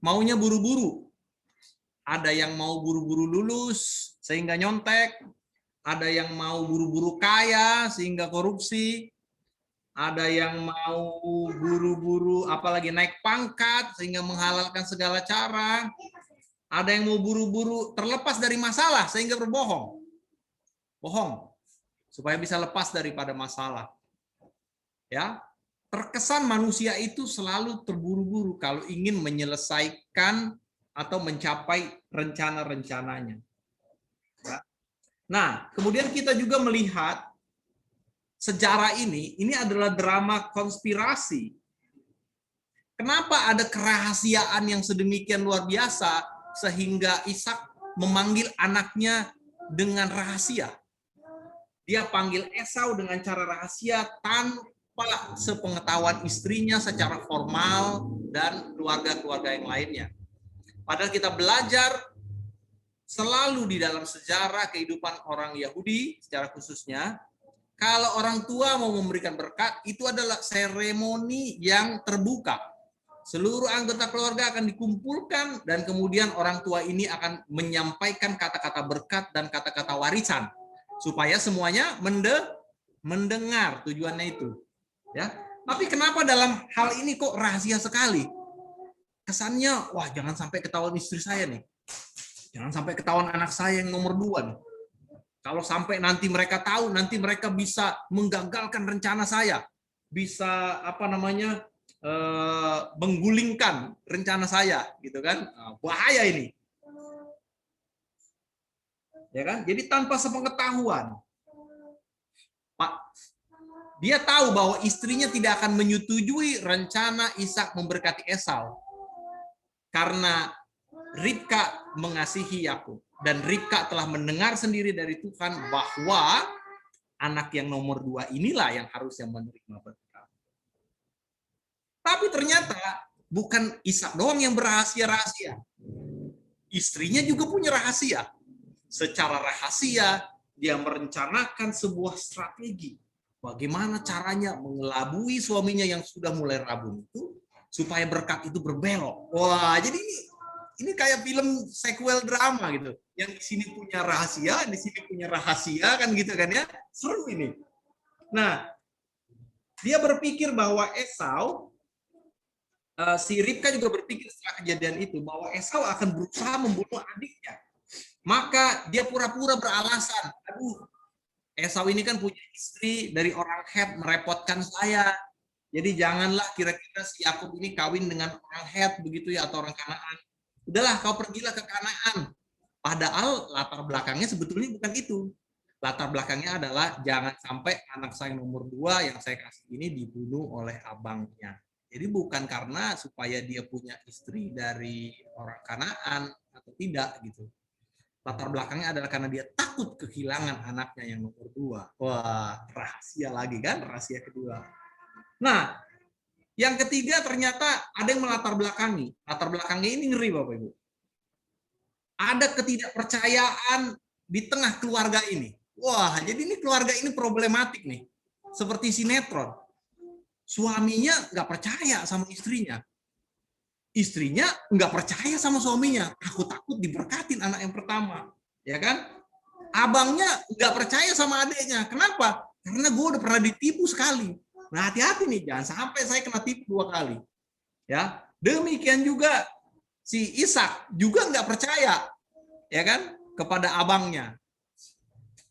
maunya buru-buru. Ada yang mau buru-buru lulus sehingga nyontek, ada yang mau buru-buru kaya sehingga korupsi, ada yang mau buru-buru apalagi naik pangkat sehingga menghalalkan segala cara. Ada yang mau buru-buru terlepas dari masalah sehingga berbohong. Bohong supaya bisa lepas daripada masalah. Ya, terkesan manusia itu selalu terburu-buru kalau ingin menyelesaikan atau mencapai rencana-rencananya. Ya. Nah, kemudian kita juga melihat sejarah ini adalah drama konspirasi. Kenapa ada kerahasiaan yang sedemikian luar biasa sehingga Ishak memanggil anaknya dengan rahasia? Dia panggil Esau dengan cara rahasia tanpa sepengetahuan istrinya secara formal dan keluarga-keluarga yang lainnya. Padahal kita belajar selalu di dalam sejarah kehidupan orang Yahudi secara khususnya, kalau orang tua mau memberikan berkat, itu adalah seremoni yang terbuka. Seluruh anggota keluarga akan dikumpulkan dan kemudian orang tua ini akan menyampaikan kata-kata berkat dan kata-kata warisan supaya semuanya mendengar tujuannya itu. Ya. Tapi kenapa dalam hal ini kok rahasia sekali? kesannya, wah jangan sampai ketahuan istri saya nih. Jangan sampai ketahuan anak saya yang nomor 2 nih. Kalau sampai nanti mereka tahu, nanti mereka bisa menggagalkan rencana saya. Bisa menggulingkan rencana saya, gitu kan. Bahaya ini. Ya kan? Jadi tanpa sepengetahuan. Pak, dia tahu bahwa istrinya tidak akan menyetujui rencana Ishak memberkati Esau. Karena Ribka mengasihi Yakub, dan Ribka telah mendengar sendiri dari Tuhan bahwa anak yang nomor 2 inilah yang harusnya menerima berkat. Tapi ternyata bukan Ishak doang yang berrahasia-rahasia. Istrinya juga punya rahasia. Secara rahasia dia merencanakan sebuah strategi. Bagaimana caranya mengelabui suaminya yang sudah mulai rabun itu supaya berkat itu berbelok. Wah, jadi ini kayak film sequel drama gitu. Yang di sini punya rahasia, di sini punya rahasia kan gitu kan ya. Seru ini. Nah, dia berpikir bahwa Esau, si Ribka juga berpikir setelah kejadian itu bahwa Esau akan berusaha membunuh adiknya. Maka dia pura-pura beralasan, aduh, Esau ini kan punya istri dari orang Het, merepotkan saya. Jadi janganlah kira-kira si Yakub ini kawin dengan orang Het begitu ya, atau orang Kanaan. Udahlah, kau pergilah ke Kanaan. Padahal latar belakangnya sebetulnya bukan itu. Latar belakangnya adalah jangan sampai anak saya nomor 2 yang saya kasih ini dibunuh oleh abangnya. Jadi bukan karena supaya dia punya istri dari orang Kanaan atau tidak gitu. Latar belakangnya adalah karena dia takut kehilangan anaknya yang nomor 2. Wah, rahasia lagi kan, rahasia kedua. Nah, yang ketiga ternyata ada yang melatar belakangi. Latar belakangnya ini ngeri Bapak Ibu. Ada ketidakpercayaan di tengah keluarga ini. Wah, jadi ini keluarga ini problematik nih. Seperti sinetron. Suaminya nggak percaya sama istrinya. Istrinya nggak percaya sama suaminya. Takut diberkatin anak yang pertama. Ya kan? Abangnya nggak percaya sama adiknya. Kenapa? Karena gue udah pernah ditipu sekali. Nah, hati-hati nih, jangan sampai saya kena tipu 2 kali. Ya, demikian juga si Ishak juga nggak percaya, ya kan, kepada abangnya.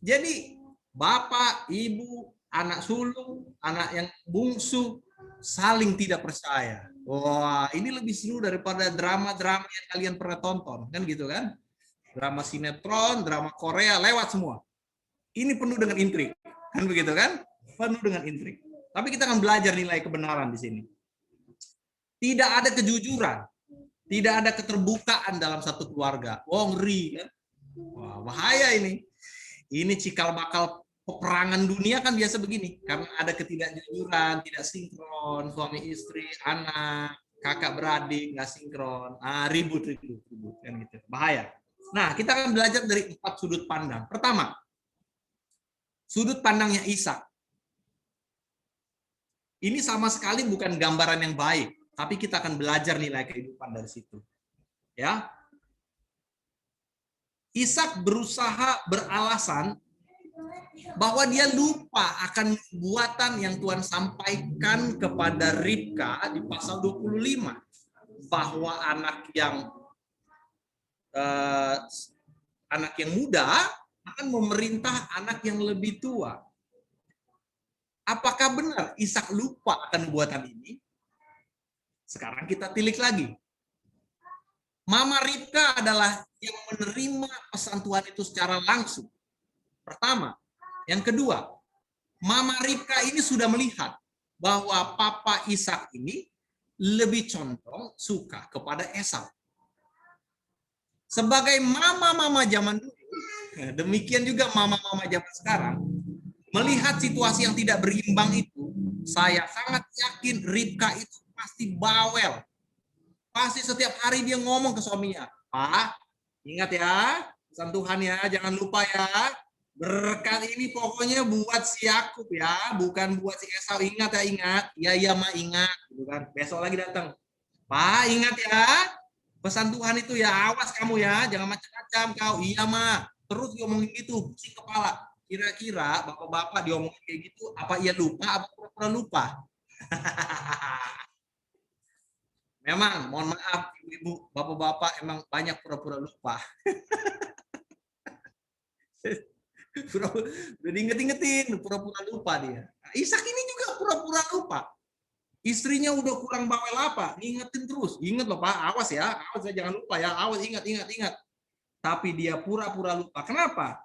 Jadi bapak, ibu, anak sulung, anak yang bungsu saling tidak percaya. Wah, ini lebih seru daripada drama-drama yang kalian pernah tonton, kan gitu kan? Drama sinetron, drama Korea lewat semua. Ini penuh dengan intrik, kan begitu kan? Penuh dengan intrik. Tapi kita akan belajar nilai kebenaran di sini. Tidak ada kejujuran, tidak ada keterbukaan dalam satu keluarga. Oh, ngeri kan? Wah, bahaya ini. Ini cikal bakal peperangan dunia kan biasa begini. Karena ada ketidakjujuran, tidak sinkron, suami istri, anak, kakak beradik nggak sinkron. Ribut kan gitu. Bahaya. Nah, kita akan belajar dari 4 sudut pandang. Pertama, sudut pandangnya Ishak. Ini sama sekali bukan gambaran yang baik, tapi kita akan belajar nilai kehidupan dari situ. Ya. Ishak berusaha beralasan bahwa dia lupa akan nubuatan yang Tuhan sampaikan kepada Ribka di pasal 25, bahwa anak yang muda akan memerintah anak yang lebih tua. Apakah benar Ishak lupa akan nubuatan ini? Sekarang kita tilik lagi. Mama Ribka adalah yang menerima pesan Tuhan itu secara langsung. Pertama. Yang kedua, Mama Ribka ini sudah melihat bahwa Papa Ishak ini lebih condong suka kepada Esau. Sebagai mama-mama zaman dulu, demikian juga mama-mama zaman sekarang, melihat situasi yang tidak berimbang itu, saya sangat yakin Ribka itu pasti bawel. Pasti setiap hari dia ngomong ke suaminya, Pak, ingat ya, pesan Tuhan ya, jangan lupa ya, berkat ini pokoknya buat si Yakub ya, bukan buat si Esau. Ingat ya, ingat. Iya, Ma, ingat. Besok lagi datang. Pak, ingat ya, pesan Tuhan itu ya, awas kamu ya, jangan macam-macam kau. Iya, Ma. Terus diomongin gitu, pusing kepala. Kira-kira bapak-bapak diomongin kayak gitu, apa ia lupa, apa pura-pura lupa? Memang, mohon maaf ibu-ibu, bapak-bapak emang banyak pura-pura lupa. Udah diinget-ingetin, pura-pura lupa dia. Nah, Ishak ini juga pura-pura lupa. Istrinya udah kurang bawel apa, ngingetin terus. Ingat loh Pak, awas ya jangan lupa ya, awas ingat. Tapi dia pura-pura lupa. Kenapa?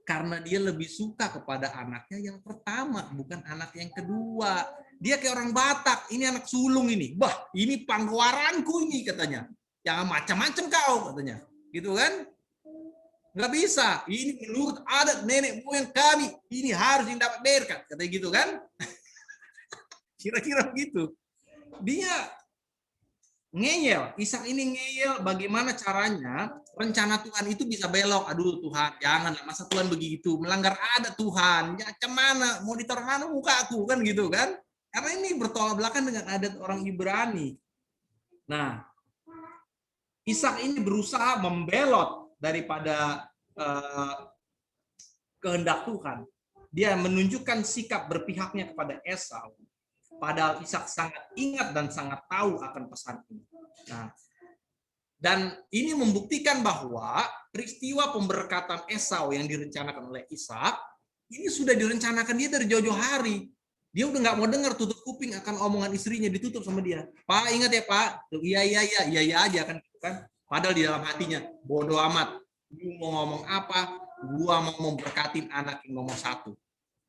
Karena dia lebih suka kepada anaknya yang pertama, bukan anak yang kedua. Dia kayak orang Batak, ini anak sulung ini. Bah, ini panggowaranku ini katanya. Jangan macam-macam kau katanya. Gitu kan? Nggak bisa. Ini menurut adat nenek moyang kami. Ini harus yang dapat berkat. Katanya gitu kan? Kira-kira begitu. Dia ngeyel. Ishak ini ngeyel bagaimana caranya rencana Tuhan itu bisa belok. Aduh Tuhan, janganlah masa Tuhan begitu. Melanggar adat Tuhan. Ya, mana? Mau ditaruh mana muka aku? Kan gitu kan? Karena ini bertolak belakang dengan adat orang Ibrani. Nah, Ishak ini berusaha membelot daripada kehendak Tuhan. Dia menunjukkan sikap berpihaknya kepada Esau. Padahal Ishak sangat ingat dan sangat tahu akan pesan ini. Nah, dan ini membuktikan bahwa peristiwa pemberkatan Esau yang direncanakan oleh Ishak ini sudah direncanakan dia dari jauh-jauh hari. Dia udah nggak mau dengar, tutup kuping akan omongan istrinya, ditutup sama dia. Pak, ingat ya Pak, iya aja kan. Padahal di dalam hatinya bodoh amat. Lu mau ngomong apa? Gua mau memberkatin anak yang nomor 1.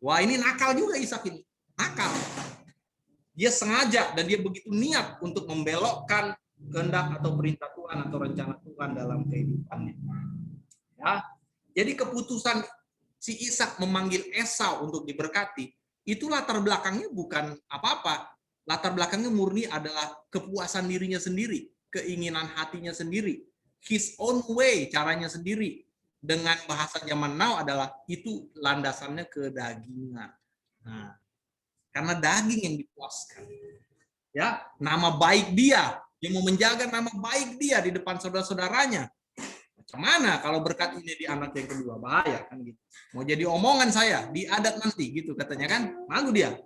Wah, ini nakal juga Ishak ini. Nakal. Dia sengaja dan dia begitu niat untuk membelokkan kehendak atau perintah Tuhan atau rencana Tuhan dalam kehidupannya. Ya. Jadi keputusan si Ishak memanggil Esau untuk diberkati, itu latar belakangnya bukan apa-apa. Latar belakangnya murni adalah kepuasan dirinya sendiri, keinginan hatinya sendiri, his own way, caranya sendiri. Dengan bahasa zaman now adalah itu landasannya kedagingan. Nah, karena daging yang dipuaskan. Ya, nama baik dia, yang mau menjaga nama baik dia di depan saudara-saudaranya. Macam mana kalau berkat ini di anak yang kedua? Bahaya kan gitu. Mau jadi omongan saya di adat nanti gitu katanya kan. Malu dia.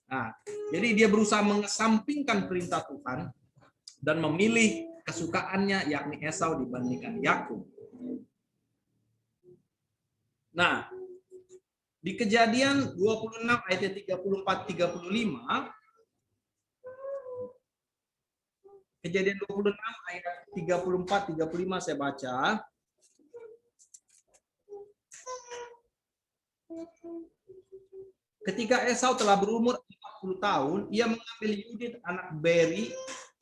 Nah, jadi dia berusaha mengesampingkan perintah Tuhan dan memilih kesukaannya yakni Esau dibandingkan Yakub. Nah, di Kejadian 26 ayat 34-35, Kejadian 26 ayat 34-35 saya baca. Ketika Esau telah berumur 40 tahun, ia mengambil Yudit anak Beri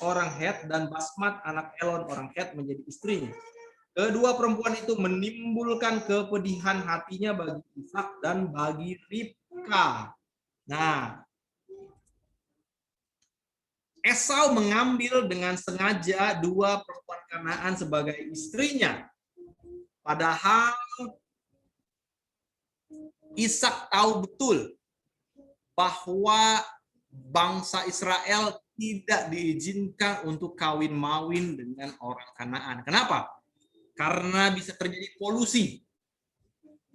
orang Het dan Basmat anak Elon orang Het menjadi istrinya. Kedua perempuan itu menimbulkan kepedihan hatinya bagi Ishak dan bagi Ribka. Nah, Esau mengambil dengan sengaja dua perempuan Kanaan sebagai istrinya. Padahal Ishak tahu betul bahwa bangsa Israel tidak diizinkan untuk kawin-mawin dengan orang Kanaan. Kenapa? Karena bisa terjadi polusi,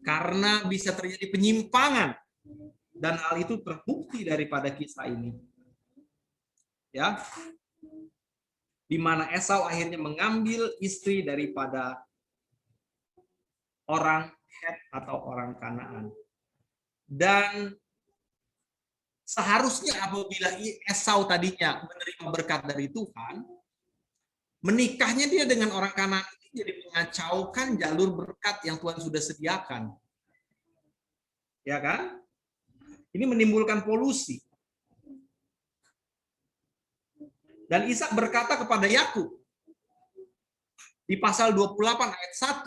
karena bisa terjadi penyimpangan, dan hal itu terbukti daripada kisah ini. Ya, di mana Esau akhirnya mengambil istri daripada orang Het atau orang Kanaan. Dan seharusnya apabila Esau tadinya menerima berkat dari Tuhan, menikahnya dia dengan orang Kanaan jadi mengacaukan jalur berkat yang Tuhan sudah sediakan. Ya kan? Ini menimbulkan polusi. Dan Ishak berkata kepada Yakub di pasal 28 ayat 1,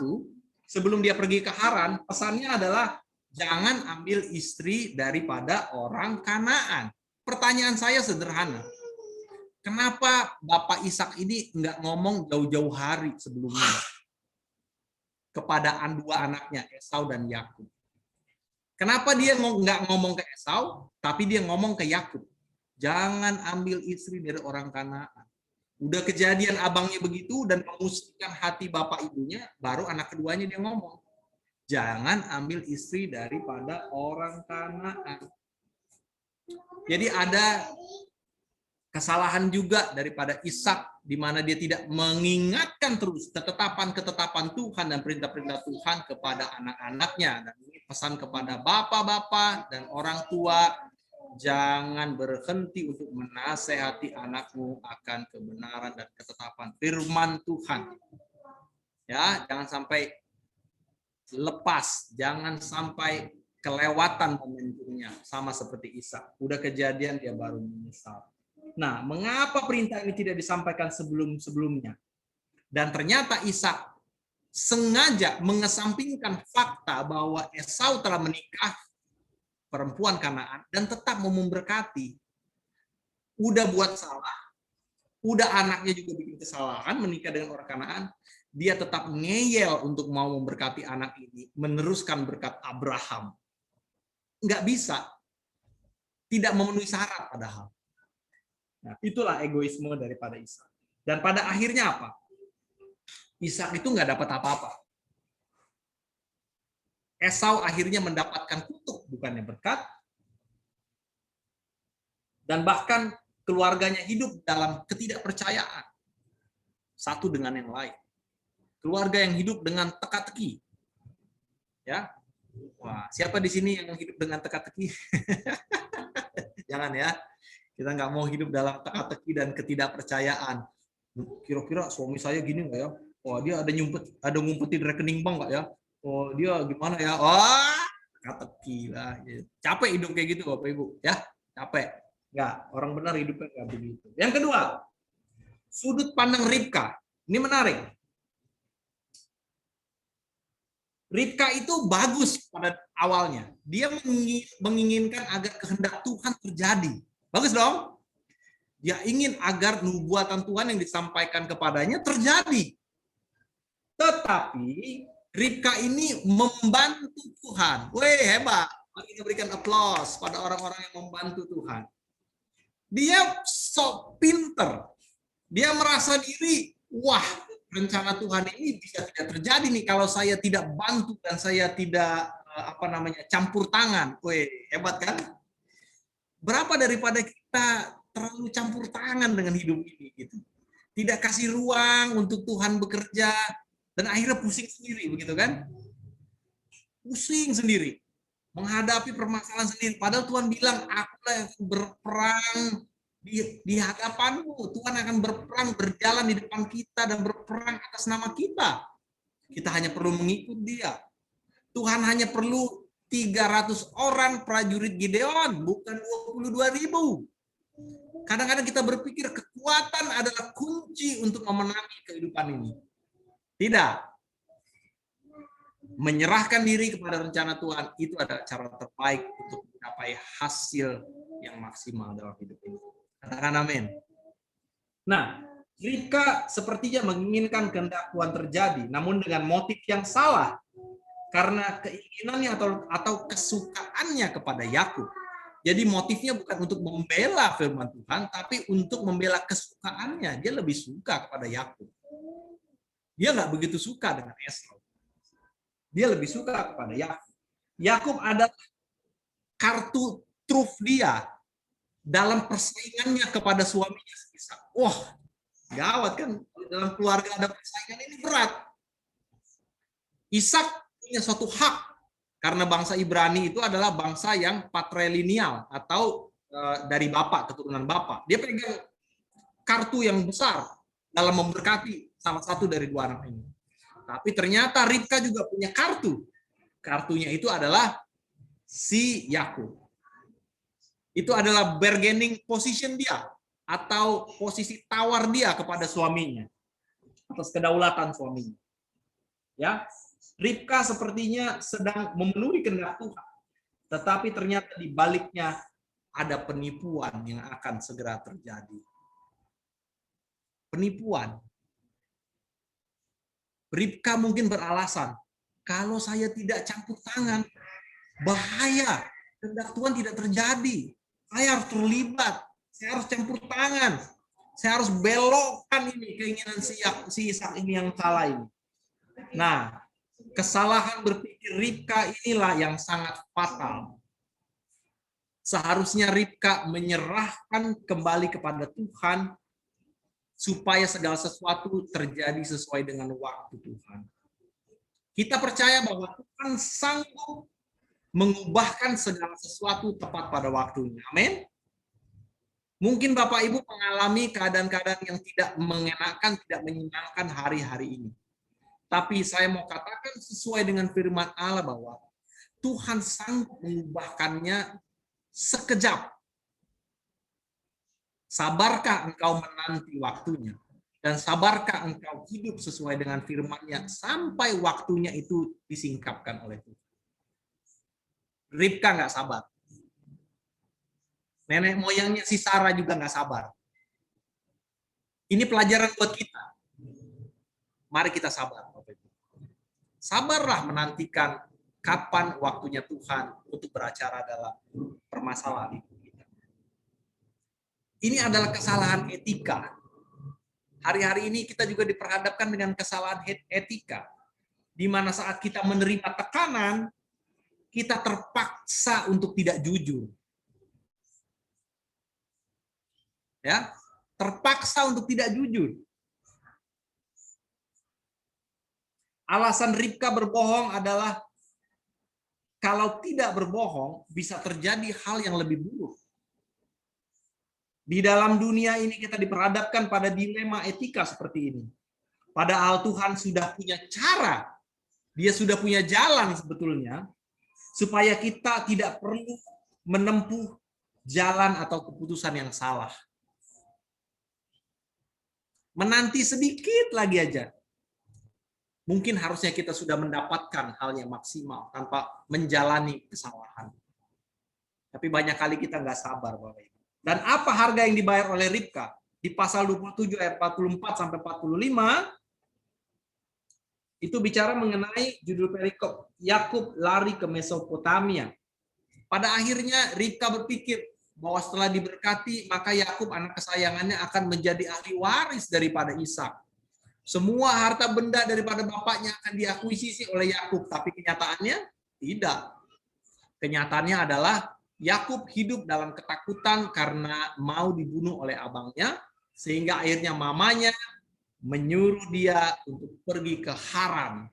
sebelum dia pergi ke Haran, pesannya adalah jangan ambil istri daripada orang Kanaan. Pertanyaan saya sederhana. Kenapa Bapak Ishak ini nggak ngomong jauh-jauh hari sebelumnya kepada dua anaknya, Esau dan Yakub? Kenapa dia nggak ngomong ke Esau, tapi dia ngomong ke Yakub? Jangan ambil istri dari orang Kanaan. Udah kejadian abangnya begitu dan memusikkan hati bapak ibunya, baru anak keduanya dia ngomong. Jangan ambil istri daripada orang Kanaan. Jadi ada Kesalahan juga daripada Ishak, di mana dia tidak mengingatkan terus ketetapan-ketetapan Tuhan dan perintah-perintah Tuhan kepada anak-anaknya. Dan ini pesan kepada bapak-bapak dan orang tua, jangan berhenti untuk menasehati anakmu akan kebenaran dan ketetapan firman Tuhan. Ya, jangan sampai lepas, jangan sampai kelewatan momentumnya, sama seperti Ishak. Udah kejadian dia baru menyesal. Nah, mengapa perintah ini tidak disampaikan sebelum-sebelumnya? Dan ternyata Ishak sengaja mengesampingkan fakta bahwa Esau telah menikah perempuan Kanaan dan tetap mau memberkati. Udah buat salah, udah anaknya juga bikin kesalahan menikah dengan orang Kanaan, dia tetap ngeyel untuk mau memberkati anak ini, meneruskan berkat Abraham. Nggak bisa. Tidak memenuhi syarat padahal. Nah, itulah egoisme daripada Ishak. Dan pada akhirnya apa? Ishak itu nggak dapat apa-apa. Esau akhirnya mendapatkan kutuk, bukannya berkat. Dan bahkan keluarganya hidup dalam ketidakpercayaan. Satu dengan yang lain. Keluarga yang hidup dengan teka-teki. Ya. Wah, siapa di sini yang hidup dengan teka-teki? Jangan ya. Kita nggak mau hidup dalam teka-teki dan ketidakpercayaan. Kira-kira suami saya gini nggak ya? Oh, dia ada ngumpetin rekening bank nggak ya? Oh, dia gimana ya? Wah, teka-teki lah. Capek hidup kayak gitu, Bapak Ibu. Ya, capek. Nggak, orang benar hidupnya nggak begitu. Yang kedua, sudut pandang Ribka. Ini menarik. Ribka itu bagus pada awalnya. Dia menginginkan agar kehendak Tuhan terjadi. Bagus dong? Dia ingin agar nubuatan Tuhan yang disampaikan kepadanya terjadi. Tetapi Ribka ini membantu Tuhan. Weh, hebat. Mari kita berikan aplaus pada orang-orang yang membantu Tuhan. Dia sok pinter. Dia merasa diri, wah, rencana Tuhan ini bisa tidak terjadi nih kalau saya tidak bantu dan saya tidak campur tangan. Weh, hebat kan? Berapa daripada kita terlalu campur tangan dengan hidup ini gitu. Tidak kasih ruang untuk Tuhan bekerja dan akhirnya pusing sendiri begitu kan? Pusing sendiri. Menghadapi permasalahan sendiri. Padahal Tuhan bilang, akulah yang berperang di hadapanmu. Tuhan akan berperang, berjalan di depan kita dan berperang atas nama kita. Kita hanya perlu mengikut dia. Tuhan hanya perlu 300 orang prajurit Gideon, bukan 22.000. Kadang-kadang kita berpikir kekuatan adalah kunci untuk memenangi kehidupan ini. Tidak. Menyerahkan diri kepada rencana Tuhan itu adalah cara terbaik untuk mencapai hasil yang maksimal dalam hidup ini. Katakan amin. Nah, Ribka sepertinya menginginkan kehendak Tuhan terjadi, namun dengan motif yang salah. Karena keinginannya atau kesukaannya kepada Yakub. Jadi motifnya bukan untuk membela firman Tuhan, tapi untuk membela kesukaannya. Dia lebih suka kepada Yakub. Dia nggak begitu suka dengan Esau. Dia lebih suka kepada Yakub. Yakub adalah kartu truf dia dalam persaingannya kepada suaminya. Wah, gawat kan? Dalam keluarga ada persaingan ini berat. Ishak punya suatu hak karena bangsa Ibrani itu adalah bangsa yang patrilineal atau dari bapak, keturunan bapak. Dia pegang kartu yang besar dalam memberkati salah satu dari dua anak ini. Tapi ternyata Ribka juga punya kartu. Kartunya itu adalah si Yakub. Itu adalah bargaining position dia atau posisi tawar dia kepada suaminya atas kedaulatan suaminya. Ya. Ribka sepertinya sedang memenuhi kehendak Tuhan. Tetapi ternyata di baliknya ada penipuan yang akan segera terjadi. Penipuan. Ribka mungkin beralasan, kalau saya tidak campur tangan, bahaya. Kehendak Tuhan tidak terjadi. Saya harus terlibat. Saya harus campur tangan. Saya harus belokkan ini keinginan si Ishak ini yang salah ini. Nah, kesalahan berpikir Ribka inilah yang sangat fatal. Seharusnya Ribka menyerahkan kembali kepada Tuhan supaya segala sesuatu terjadi sesuai dengan waktu Tuhan. Kita percaya bahwa Tuhan sanggup mengubahkan segala sesuatu tepat pada waktunya. Amin. Mungkin Bapak Ibu mengalami keadaan-keadaan yang tidak mengenakan, tidak menyenangkan hari-hari ini. Tapi saya mau katakan sesuai dengan firman Allah bahwa Tuhan sanggup mengubahkannya sekejap. Sabarkah engkau menanti waktunya? Dan sabarkah engkau hidup sesuai dengan firman-Nya sampai waktunya itu disingkapkan oleh Tuhan? Ribka nggak sabar. Nenek moyangnya si Sarah juga nggak sabar. Ini pelajaran buat kita. Mari kita sabar. Sabarlah menantikan kapan waktunya Tuhan untuk beracara dalam permasalahan itu. Ini adalah kesalahan etika. Hari-hari ini kita juga diperhadapkan dengan kesalahan etika. Di mana saat kita menerima tekanan, kita terpaksa untuk tidak jujur. Ya, terpaksa untuk tidak jujur. Alasan Ribka berbohong adalah kalau tidak berbohong bisa terjadi hal yang lebih buruk. Di dalam dunia ini kita diperhadapkan pada dilema etika seperti ini. Padahal Tuhan sudah punya cara, Dia sudah punya jalan sebetulnya supaya kita tidak perlu menempuh jalan atau keputusan yang salah. Menanti sedikit lagi aja. Mungkin harusnya kita sudah mendapatkan hal yang maksimal tanpa menjalani kesalahan. Tapi banyak kali kita nggak sabar, Bapak Ibu. Dan apa harga yang dibayar oleh Ribka? Di pasal 27 ayat 44 sampai 45 itu bicara mengenai judul perikop Yakub lari ke Mesopotamia. Pada akhirnya Ribka berpikir bahwa setelah diberkati maka Yakub anak kesayangannya akan menjadi ahli waris daripada Ishak. Semua harta benda daripada bapaknya akan diakuisisi oleh Yakub, tapi kenyataannya tidak. Kenyataannya adalah Yakub hidup dalam ketakutan karena mau dibunuh oleh abangnya, sehingga akhirnya mamanya menyuruh dia untuk pergi ke Haran.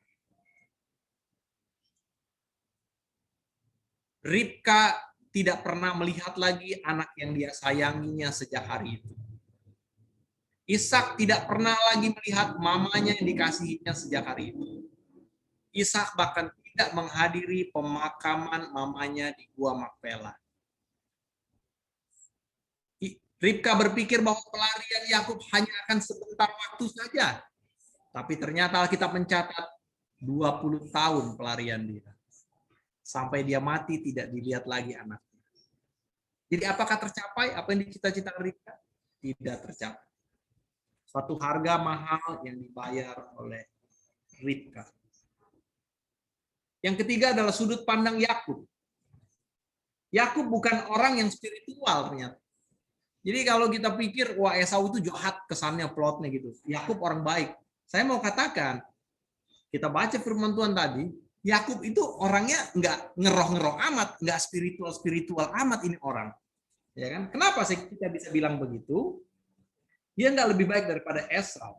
Ribka tidak pernah melihat lagi anak yang dia sayanginya sejak hari itu. Ishak tidak pernah lagi melihat mamanya yang dikasihinya sejak hari itu. Ishak bahkan tidak menghadiri pemakaman mamanya di Gua Makpela. Ribka berpikir bahwa pelarian Yakub hanya akan sebentar waktu saja. Tapi ternyata kita mencatat 20 tahun pelarian dia. Sampai dia mati tidak dilihat lagi anaknya. Jadi apakah tercapai apa yang dicita-citakan Ribka? Tidak tercapai. Suatu harga mahal yang dibayar oleh Ribka. Yang ketiga adalah sudut pandang Yakub. Yakub bukan orang yang spiritual ternyata. Jadi kalau kita pikir wah Esau itu jahat kesannya plotnya gitu. Yakub orang baik. Saya mau katakan, kita baca firman Tuhan tadi, Yakub itu orangnya nggak ngeroh-ngeroh amat, nggak spiritual amat ini orang. Ya kan? Kenapa sih kita bisa bilang begitu? Dia nggak lebih baik daripada Esau.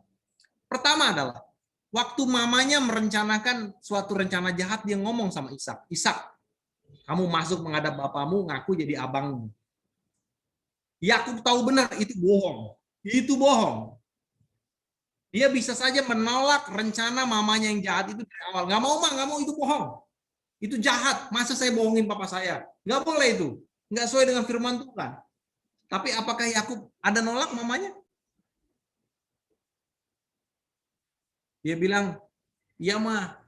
Pertama adalah waktu mamanya merencanakan suatu rencana jahat, dia ngomong sama Ishak, Ishak, kamu masuk menghadap bapamu, ngaku jadi abangmu. Yakub tahu benar itu bohong. Itu bohong. Dia bisa saja menolak rencana mamanya yang jahat itu dari awal. Nggak mau, nggak mau, itu bohong. Itu jahat. Masa saya bohongin papa saya? Nggak boleh itu. Nggak sesuai dengan firman Tuhan. Tapi apakah Yakub ada nolak mamanya? Dia bilang, iya mah.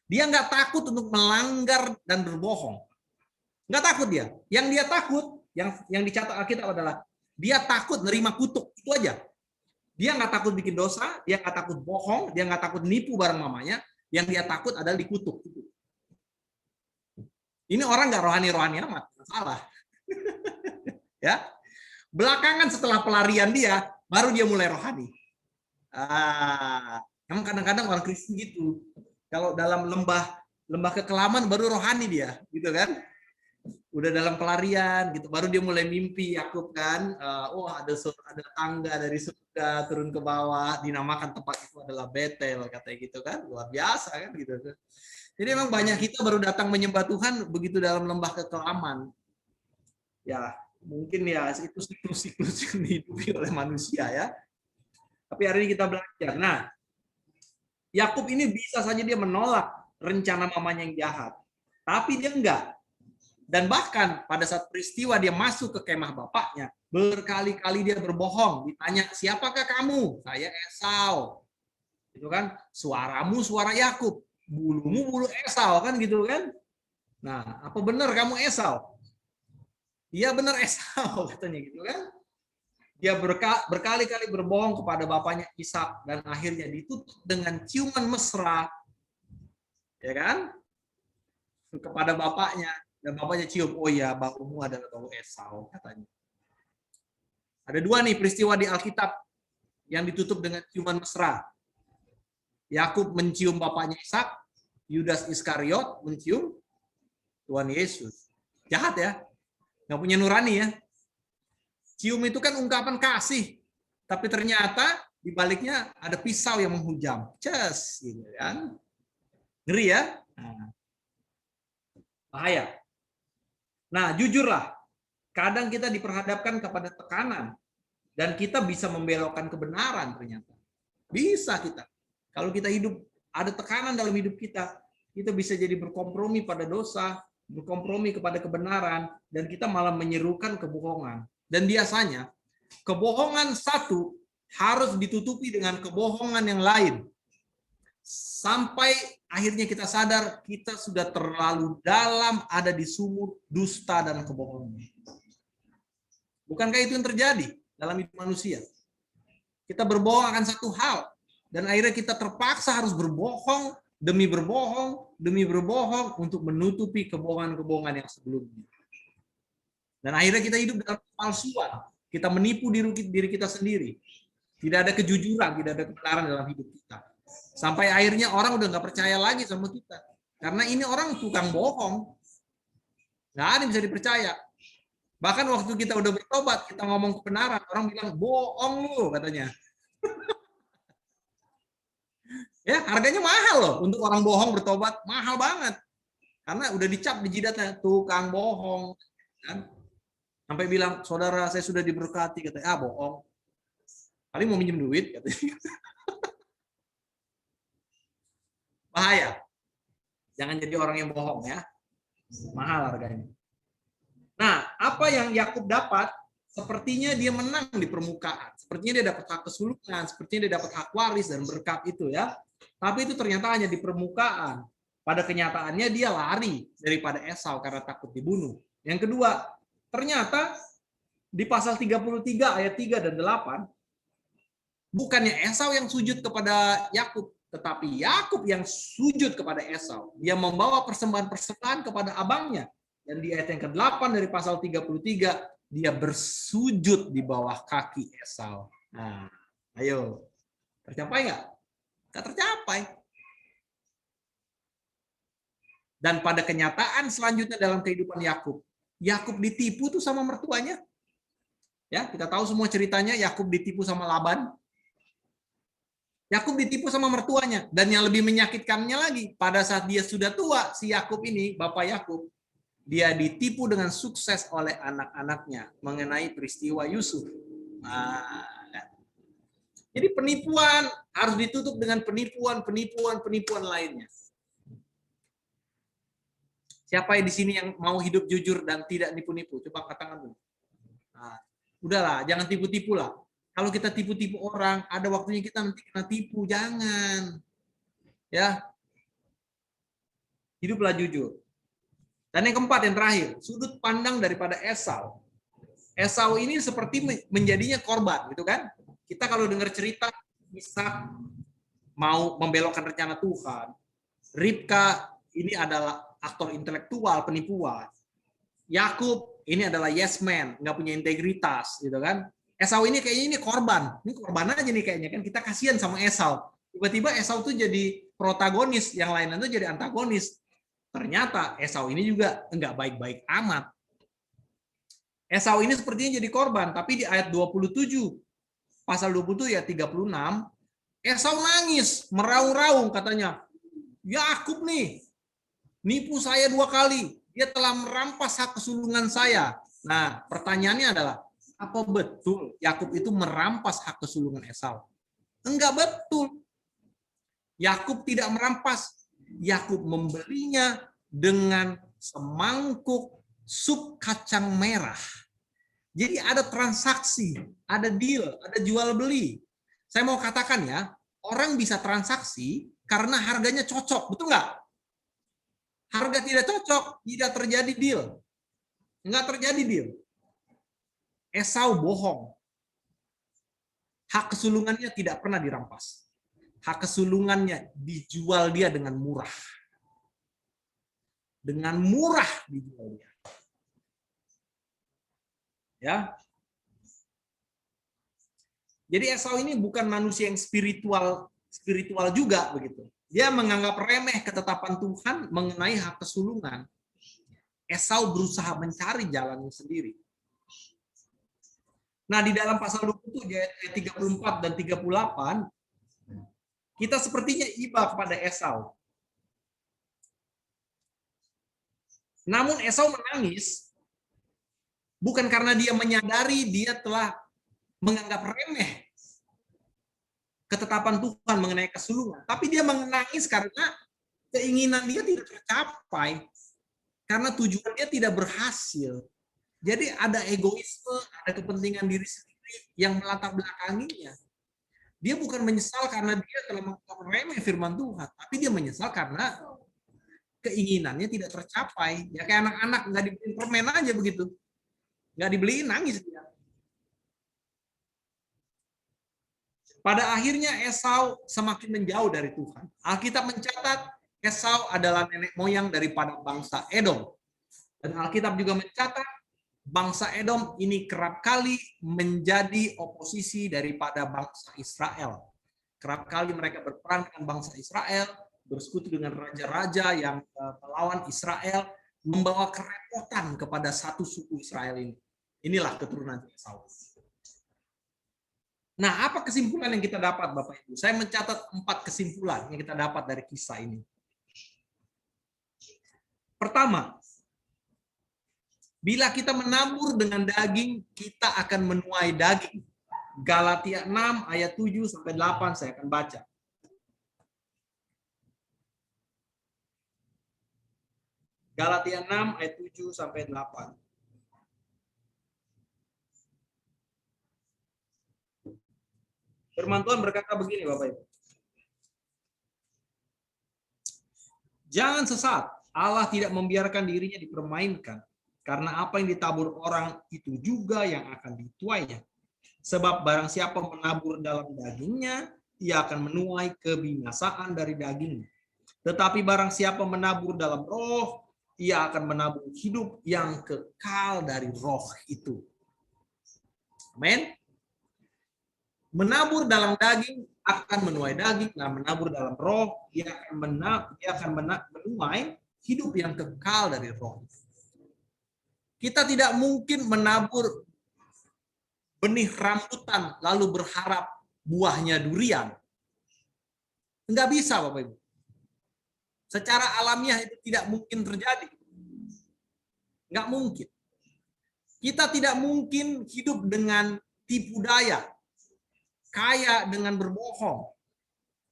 Dia nggak takut untuk melanggar dan berbohong. Nggak takut dia. Yang dia takut, yang dicatat Alkitab adalah dia takut nerima kutuk. Itu aja. Dia nggak takut bikin dosa, dia nggak takut bohong, dia nggak takut nipu bareng mamanya. Yang dia takut adalah dikutuk. Ini orang nggak rohani-rohani amat, salah. Ya, belakangan setelah pelarian dia, baru dia mulai rohani. Emang kadang-kadang orang Kristen gitu. Kalau dalam lembah kekelaman baru rohani dia, gitu kan? udah dalam pelarian gitu, baru dia mulai mimpi Yakub kan, oh ada tangga dari surga turun ke bawah, dinamakan tempat itu adalah Betel, katanya gitu kan, luar biasa kan gitu. Jadi memang banyak kita baru datang menyembah Tuhan begitu dalam lembah kekelaman. Ya mungkin ya itu siklus-siklus yang dihidupi oleh manusia ya. Tapi hari ini kita belajar. Nah, Yakub ini bisa saja dia menolak rencana mamanya yang jahat, tapi dia enggak. Dan bahkan pada saat peristiwa dia masuk ke kemah bapaknya, berkali-kali dia berbohong. Ditanya, siapakah kamu? Saya Esau. Itu kan, suaramu suara Yakub, bulumu bulu Esau kan gitu kan. Nah, apa benar kamu Esau? Iya benar Esau katanya gitu kan. Dia berkali-kali berbohong kepada bapaknya Ishak dan akhirnya ditutup dengan ciuman mesra, ya kan, kepada bapaknya. Dan bapaknya cium, oh ya baumu adalah bau Esau katanya. Ada dua nih peristiwa di Alkitab yang ditutup dengan ciuman mesra. Yakub mencium bapaknya Ishak, Yudas Iskariot mencium Tuhan Yesus. Jahat ya, nggak punya nurani ya. Cium itu kan ungkapan kasih, tapi ternyata di baliknya ada pisau yang menghujam. Ces, gitu kan. Ngeri ya. Bahaya. Nah, jujurlah, kadang kita diperhadapkan kepada tekanan dan kita bisa membelokkan kebenaran ternyata. Bisa kita. Kalau kita hidup, ada tekanan dalam hidup kita bisa jadi berkompromi pada dosa, berkompromi kepada kebenaran, dan kita malah menyerukan kebohongan. Dan biasanya, kebohongan satu harus ditutupi dengan kebohongan yang lain. Sampai akhirnya kita sadar kita sudah terlalu dalam ada di sumur dusta dan kebohongan. Bukankah itu yang terjadi dalam hidup manusia? Kita berbohong akan satu hal dan akhirnya kita terpaksa harus berbohong demi berbohong untuk menutupi kebohongan-kebohongan yang sebelumnya. Dan akhirnya kita hidup dalam palsuan. Kita menipu diri kita sendiri. Tidak ada kejujuran, tidak ada kebenaran dalam hidup kita. Sampai akhirnya orang udah nggak percaya lagi sama kita. Karena ini orang tukang bohong. Nggak ada yang bisa dipercaya. Bahkan waktu kita udah bertobat, kita ngomong kebenaran, orang bilang, bohong lu, katanya. Ya, harganya mahal loh. Untuk orang bohong bertobat, mahal banget. Karena udah dicap di jidatnya, tukang bohong. Kan? Sampai bilang, saudara saya sudah diberkati. Katanya, bohong. Kali mau minjem duit, katanya. Bahaya. Jangan jadi orang yang bohong ya. Mahal harganya. Nah, apa yang Yakub dapat? Sepertinya dia menang di permukaan. Sepertinya dia dapat hak kesulungan, sepertinya dia dapat hak waris dan berkat itu ya. Tapi itu ternyata hanya di permukaan. Pada kenyataannya dia lari daripada Esau karena takut dibunuh. Yang kedua, ternyata di pasal 33 ayat 3 dan 8 bukannya Esau yang sujud kepada Yakub, tetapi Yakub yang sujud kepada Esau. Dia membawa persembahan-persembahan kepada abangnya. Dan di ayat yang ke-8 dari pasal 33, dia bersujud di bawah kaki Esau. Nah, ayo. Tercapai nggak? Nggak tercapai. Dan pada kenyataan selanjutnya dalam kehidupan Yakub, Yakub ditipu tuh sama mertuanya. Ya, kita tahu semua ceritanya, Yakub ditipu sama Laban. Yakub ditipu sama mertuanya, dan yang lebih menyakitkannya lagi, pada saat dia sudah tua, si Yakub ini, bapak Yakub, dia ditipu dengan sukses oleh anak-anaknya mengenai peristiwa Yusuf. Nah, jadi penipuan harus ditutup dengan penipuan lainnya. Siapa di sini yang mau hidup jujur dan tidak nipu-nipu? Coba angkat tangan dulu. Nah, udahlah, jangan tipu-tipu lah. Kalau kita tipu-tipu orang, ada waktunya kita nanti kena tipu. Jangan. Ya. Hiduplah jujur. Dan yang keempat, yang terakhir, sudut pandang daripada Esau. Esau ini seperti menjadinya korban, gitu kan? Kita kalau dengar cerita Ishak mau membelokkan rencana Tuhan, Ribka ini adalah aktor intelektual, penipuan. Yakub ini adalah yes man, nggak punya integritas, gitu kan? Esau ini kayaknya ini korban aja nih kayaknya kan, kita kasihan sama Esau. Tiba-tiba Esau tuh jadi protagonis, yang lainnya tuh jadi antagonis. Ternyata Esau ini juga nggak baik-baik amat. Esau ini sepertinya jadi korban, tapi di ayat 27, pasal 27 ya 36, Esau nangis, meraung-raung katanya, Yakub nih, nipu saya 2 kali, dia telah merampas hak kesulungan saya. Nah, pertanyaannya adalah, apa betul Yakub itu merampas hak kesulungan Esau? Enggak betul. Yakub tidak merampas. Yakub membelinya dengan semangkuk sup kacang merah. Jadi ada transaksi, ada deal, ada jual beli. Saya mau katakan ya, orang bisa transaksi karena harganya cocok, betul nggak? Harga tidak cocok, tidak terjadi deal. Nggak terjadi deal. Esau bohong. Hak kesulungannya tidak pernah dirampas. Hak kesulungannya dijual dia dengan murah. Dengan murah dijual dia. Ya. Jadi Esau ini bukan manusia yang spiritual juga begitu. Dia menganggap remeh ketetapan Tuhan mengenai hak kesulungan. Esau berusaha mencari jalannya sendiri. Nah, di dalam pasal 27 ayat 34 dan 38 kita sepertinya iba kepada Esau. Namun Esau menangis bukan karena dia menyadari dia telah menganggap remeh ketetapan Tuhan mengenai kesulungan, tapi dia menangis karena keinginan dia tidak tercapai, karena tujuan dia tidak berhasil. Jadi ada egoisme, ada kepentingan diri sendiri yang melatar belakanginya. Dia bukan menyesal karena dia telah menganggap remeh firman Tuhan, tapi dia menyesal karena keinginannya tidak tercapai. Ya kayak anak-anak nggak dibeliin permen aja begitu, nggak dibeliin nangis dia. Pada akhirnya Esau semakin menjauh dari Tuhan. Alkitab mencatat Esau adalah nenek moyang daripada bangsa Edom. Dan Alkitab juga mencatat bangsa Edom ini kerap kali menjadi oposisi daripada bangsa Israel. Kerap kali mereka berperang dengan bangsa Israel, bersekutu dengan raja-raja yang melawan Israel, membawa kerepotan kepada satu suku Israel ini. Inilah keturunan Esau. Nah, apa kesimpulan yang kita dapat, Bapak Ibu? Saya mencatat 4 kesimpulan yang kita dapat dari kisah ini. Pertama, bila kita menabur dengan daging, kita akan menuai daging. Galatia 6 ayat 7 sampai 8 saya akan baca. Galatia 6 ayat 7 sampai 8. Firman Tuhan berkata begini, Bapak Ibu. Jangan sesat, Allah tidak membiarkan dirinya dipermainkan. Karena apa yang ditabur orang itu juga yang akan dituainya. Sebab barang siapa menabur dalam dagingnya, ia akan menuai kebinasaan dari dagingnya. Tetapi barang siapa menabur dalam roh, ia akan menabur hidup yang kekal dari roh itu. Amin. Menabur dalam daging akan menuai daging, nah menabur dalam roh dia akan menuai hidup yang kekal dari roh. Kita tidak mungkin menabur benih rambutan lalu berharap buahnya durian. Enggak bisa, Bapak Ibu. Secara alamiah itu tidak mungkin terjadi. Enggak mungkin. Kita tidak mungkin hidup dengan tipu daya, kaya dengan berbohong,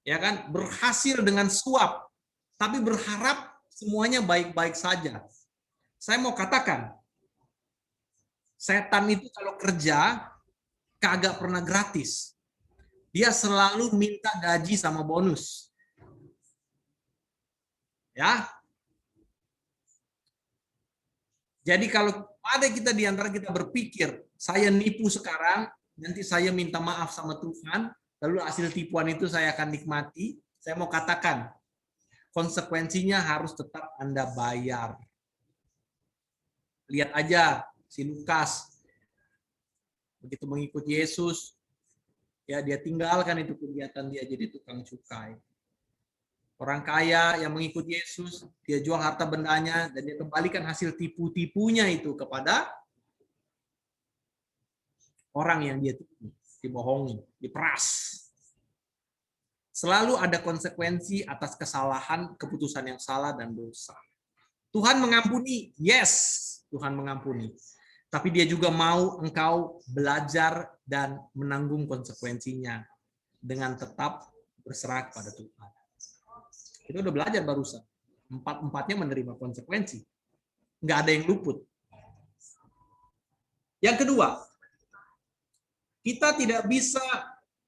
ya kan, berhasil dengan suap, tapi berharap semuanya baik-baik saja. Saya mau katakan, setan itu kalau kerja kagak pernah gratis. Dia selalu minta gaji sama bonus. Ya. Jadi kalau ada kita di antara kita berpikir, saya nipu sekarang, nanti saya minta maaf sama Tuhan, lalu hasil tipuan itu saya akan nikmati. Saya mau katakan, konsekuensinya harus tetap Anda bayar. Lihat aja si Lukas, begitu mengikut Yesus, ya dia tinggalkan itu kegiatan dia jadi tukang cukai. Orang kaya yang mengikut Yesus, dia jual harta bendanya dan dia kembalikan hasil tipu-tipunya itu kepada orang yang dia tipu, dibohongi, diperas. Selalu ada konsekuensi atas kesalahan, keputusan yang salah, dan dosa. Tuhan mengampuni, yes, Tuhan mengampuni. Tapi dia juga mau engkau belajar dan menanggung konsekuensinya dengan tetap berserah pada Tuhan. Kita udah belajar barusan. Empat-empatnya menerima konsekuensi. Nggak ada yang luput. Yang kedua, kita tidak bisa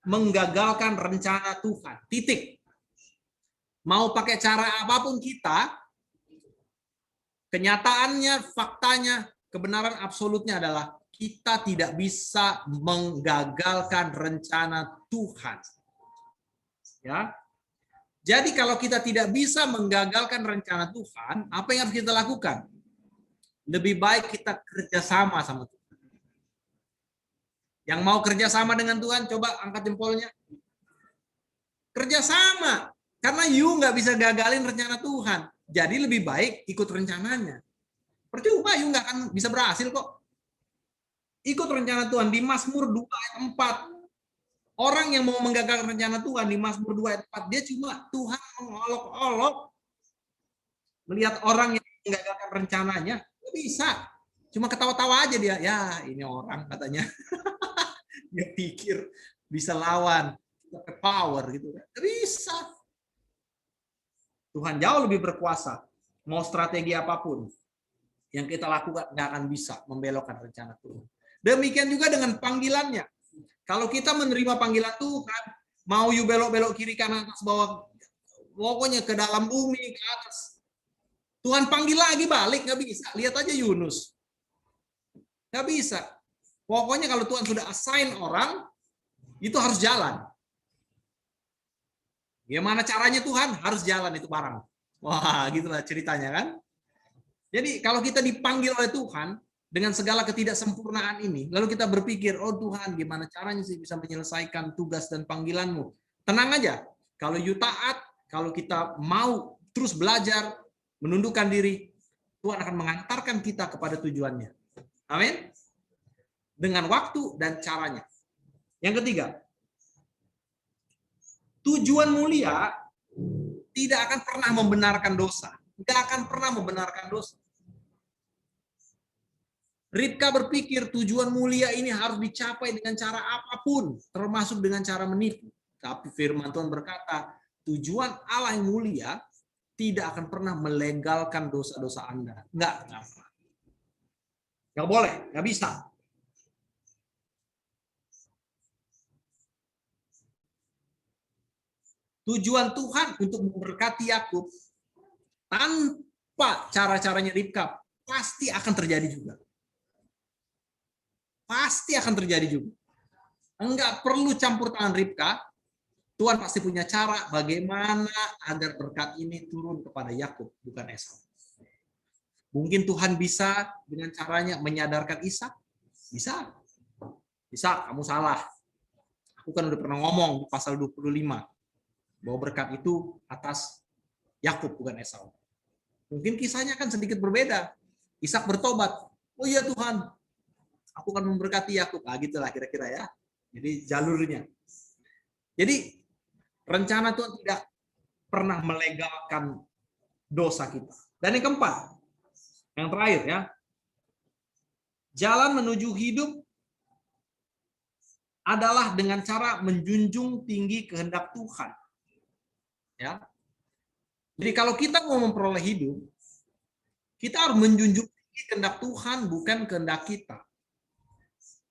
menggagalkan rencana Tuhan. Titik. Mau pakai cara apapun kita, kenyataannya, faktanya, kebenaran absolutnya adalah kita tidak bisa menggagalkan rencana Tuhan. Ya. Jadi kalau kita tidak bisa menggagalkan rencana Tuhan, apa yang harus kita lakukan? Lebih baik kita kerjasama sama Tuhan. Yang mau kerjasama dengan Tuhan, coba angkat jempolnya. Kerjasama. Karena you nggak bisa gagalin rencana Tuhan. Jadi lebih baik ikut rencananya. Percuma, you nggak akan bisa berhasil kok. Ikut rencana Tuhan di Mazmur 2 ayat 4. Orang yang mau menggagalkan rencana Tuhan di Mazmur 2 ayat 4, dia cuma Tuhan mengolok-olok. Melihat orang yang menggagalkan rencananya, nggak bisa. Cuma ketawa-tawa aja dia. Ya, ini orang katanya. Dia pikir bisa lawan, pakai power gitu. Nggak bisa. Tuhan jauh lebih berkuasa. Mau strategi apapun yang kita lakukan nggak akan bisa membelokkan rencana Tuhan. Demikian juga dengan panggilannya. Kalau kita menerima panggilan Tuhan, mau you belok-belok kiri kanan atas bawah, pokoknya ke dalam bumi, ke atas. Tuhan panggil lagi balik, nggak bisa. Lihat aja Yunus. Nggak bisa. Pokoknya kalau Tuhan sudah assign orang, itu harus jalan. Gimana caranya Tuhan? Harus jalan itu barang. Wah, gitulah ceritanya kan. Jadi kalau kita dipanggil oleh Tuhan, dengan segala ketidaksempurnaan ini, lalu kita berpikir, oh Tuhan, gimana caranya sih bisa menyelesaikan tugas dan panggilan-Mu? Tenang aja, kalau you taat, kalau kita mau terus belajar, menundukkan diri, Tuhan akan mengantarkan kita kepada tujuannya. Amin. Dengan waktu dan caranya. Yang ketiga, tujuan mulia tidak akan pernah membenarkan dosa. Tidak akan pernah membenarkan dosa. Ribka berpikir tujuan mulia ini harus dicapai dengan cara apapun, termasuk dengan cara menipu. Tapi firman Tuhan berkata, tujuan Allah yang mulia tidak akan pernah melegalkan dosa-dosa Anda. Enggak. Enggak boleh, enggak bisa. Tujuan Tuhan untuk memberkati Yakub tanpa cara-caranya Ribka pasti akan terjadi juga. Pasti akan terjadi juga. Enggak perlu campur tangan Ribka. Tuhan pasti punya cara bagaimana agar berkat ini turun kepada Yakub, bukan Esau. Mungkin Tuhan bisa dengan caranya menyadarkan Ishak. Bisa. Ishak, kamu salah. Aku kan udah pernah ngomong di pasal 25 bahwa berkat itu atas Yakub, bukan Esau. Mungkin kisahnya kan sedikit berbeda. Ishak bertobat. Oh iya Tuhan, aku akan memberkati Yakub. Nah, gitulah kira-kira ya. Jadi jalurnya. Jadi rencana Tuhan tidak pernah melegalkan dosa kita. Dan yang keempat, yang terakhir ya, jalan menuju hidup adalah dengan cara menjunjung tinggi kehendak Tuhan. Ya. Jadi kalau kita mau memperoleh hidup, kita harus menjunjung tinggi kehendak Tuhan, bukan kehendak kita.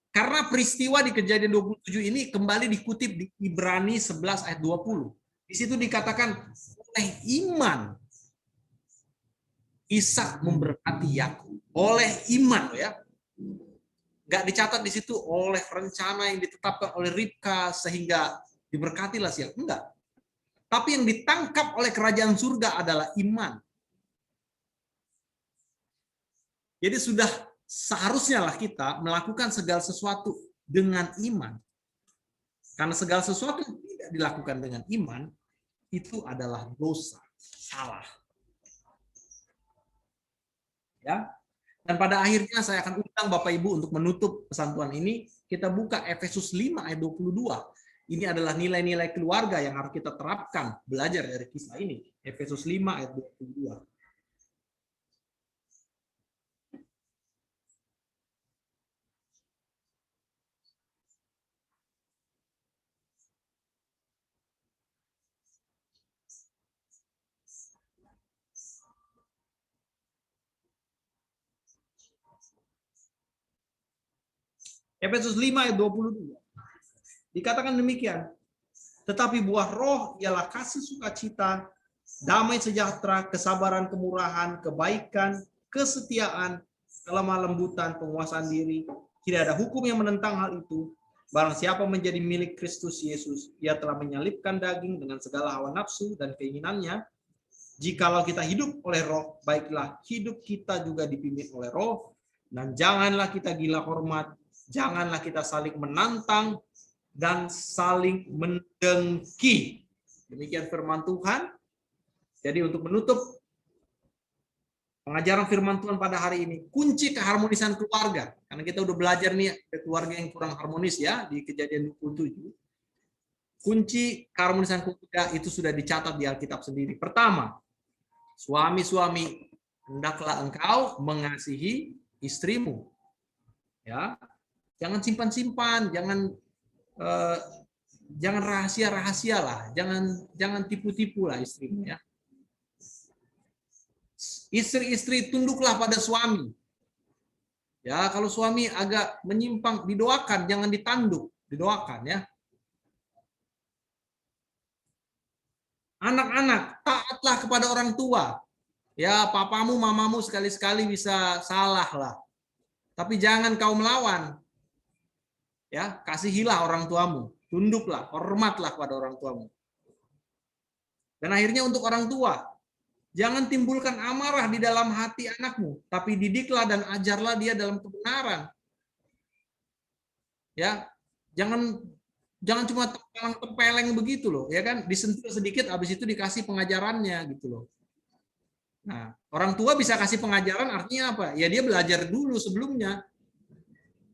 Karena peristiwa di Kejadian 27 ini kembali dikutip di Ibrani 11 ayat 20. Di situ dikatakan oleh iman Ishak memberkati Yakub. Oleh iman ya. Enggak dicatat di situ oleh rencana yang ditetapkan oleh Ribka sehingga diberkatilah si Yakub. Enggak. Tapi yang ditangkap oleh kerajaan surga adalah iman. Jadi sudah seharusnya lah kita melakukan segala sesuatu dengan iman. Karena segala sesuatu yang tidak dilakukan dengan iman, itu adalah dosa, salah. Ya. Dan pada akhirnya saya akan undang Bapak Ibu untuk menutup pesan Tuhan ini. Kita buka Efesus 5 ayat 22. Ini adalah nilai-nilai keluarga yang harus kita terapkan, belajar dari kisah ini. Efesus 5 ayat 22. Efesus 5 ayat 22. Dikatakan demikian. Tetapi buah roh ialah kasih sukacita, damai sejahtera, kesabaran, kemurahan, kebaikan, kesetiaan, kelemah lembutan, penguasaan diri. Tidak ada hukum yang menentang hal itu. Barang siapa menjadi milik Kristus Yesus, ia telah menyalibkan daging dengan segala hawa nafsu dan keinginannya. Jikalau kita hidup oleh roh, baiklah hidup kita juga dipimpin oleh roh. Dan janganlah kita gila hormat, janganlah kita saling menantang dan saling mendengki. Demikian firman Tuhan. Jadi untuk menutup pengajaran firman Tuhan pada hari ini, kunci keharmonisan keluarga. Karena kita udah belajar nih keluarga yang kurang harmonis ya di Kejadian 27. Kunci keharmonisan keluarga itu sudah dicatat di Alkitab sendiri. Pertama, suami-suami, hendaklah engkau mengasihi istrimu. Ya. Jangan simpan-simpan, jangan rahasia-rahasia lah, jangan tipu-tipu lah istrimu ya. Istri-istri tunduklah pada suami. Ya, kalau suami agak menyimpang didoakan, jangan ditanduk, didoakan ya. Anak-anak, taatlah kepada orang tua. Ya, papamu, mamamu sekali-sekali bisa salah lah. Tapi jangan kau melawan. Ya, kasihilah orang tuamu, tunduklah, hormatlah kepada orang tuamu. Dan akhirnya untuk orang tua, jangan timbulkan amarah di dalam hati anakmu, tapi didiklah dan ajarlah dia dalam kebenaran. Ya, jangan cuma tempeleng begitu loh, ya kan? Disentuh sedikit, habis itu dikasih pengajarannya gitu loh. Nah, orang tua bisa kasih pengajaran artinya apa? Ya dia belajar dulu sebelumnya.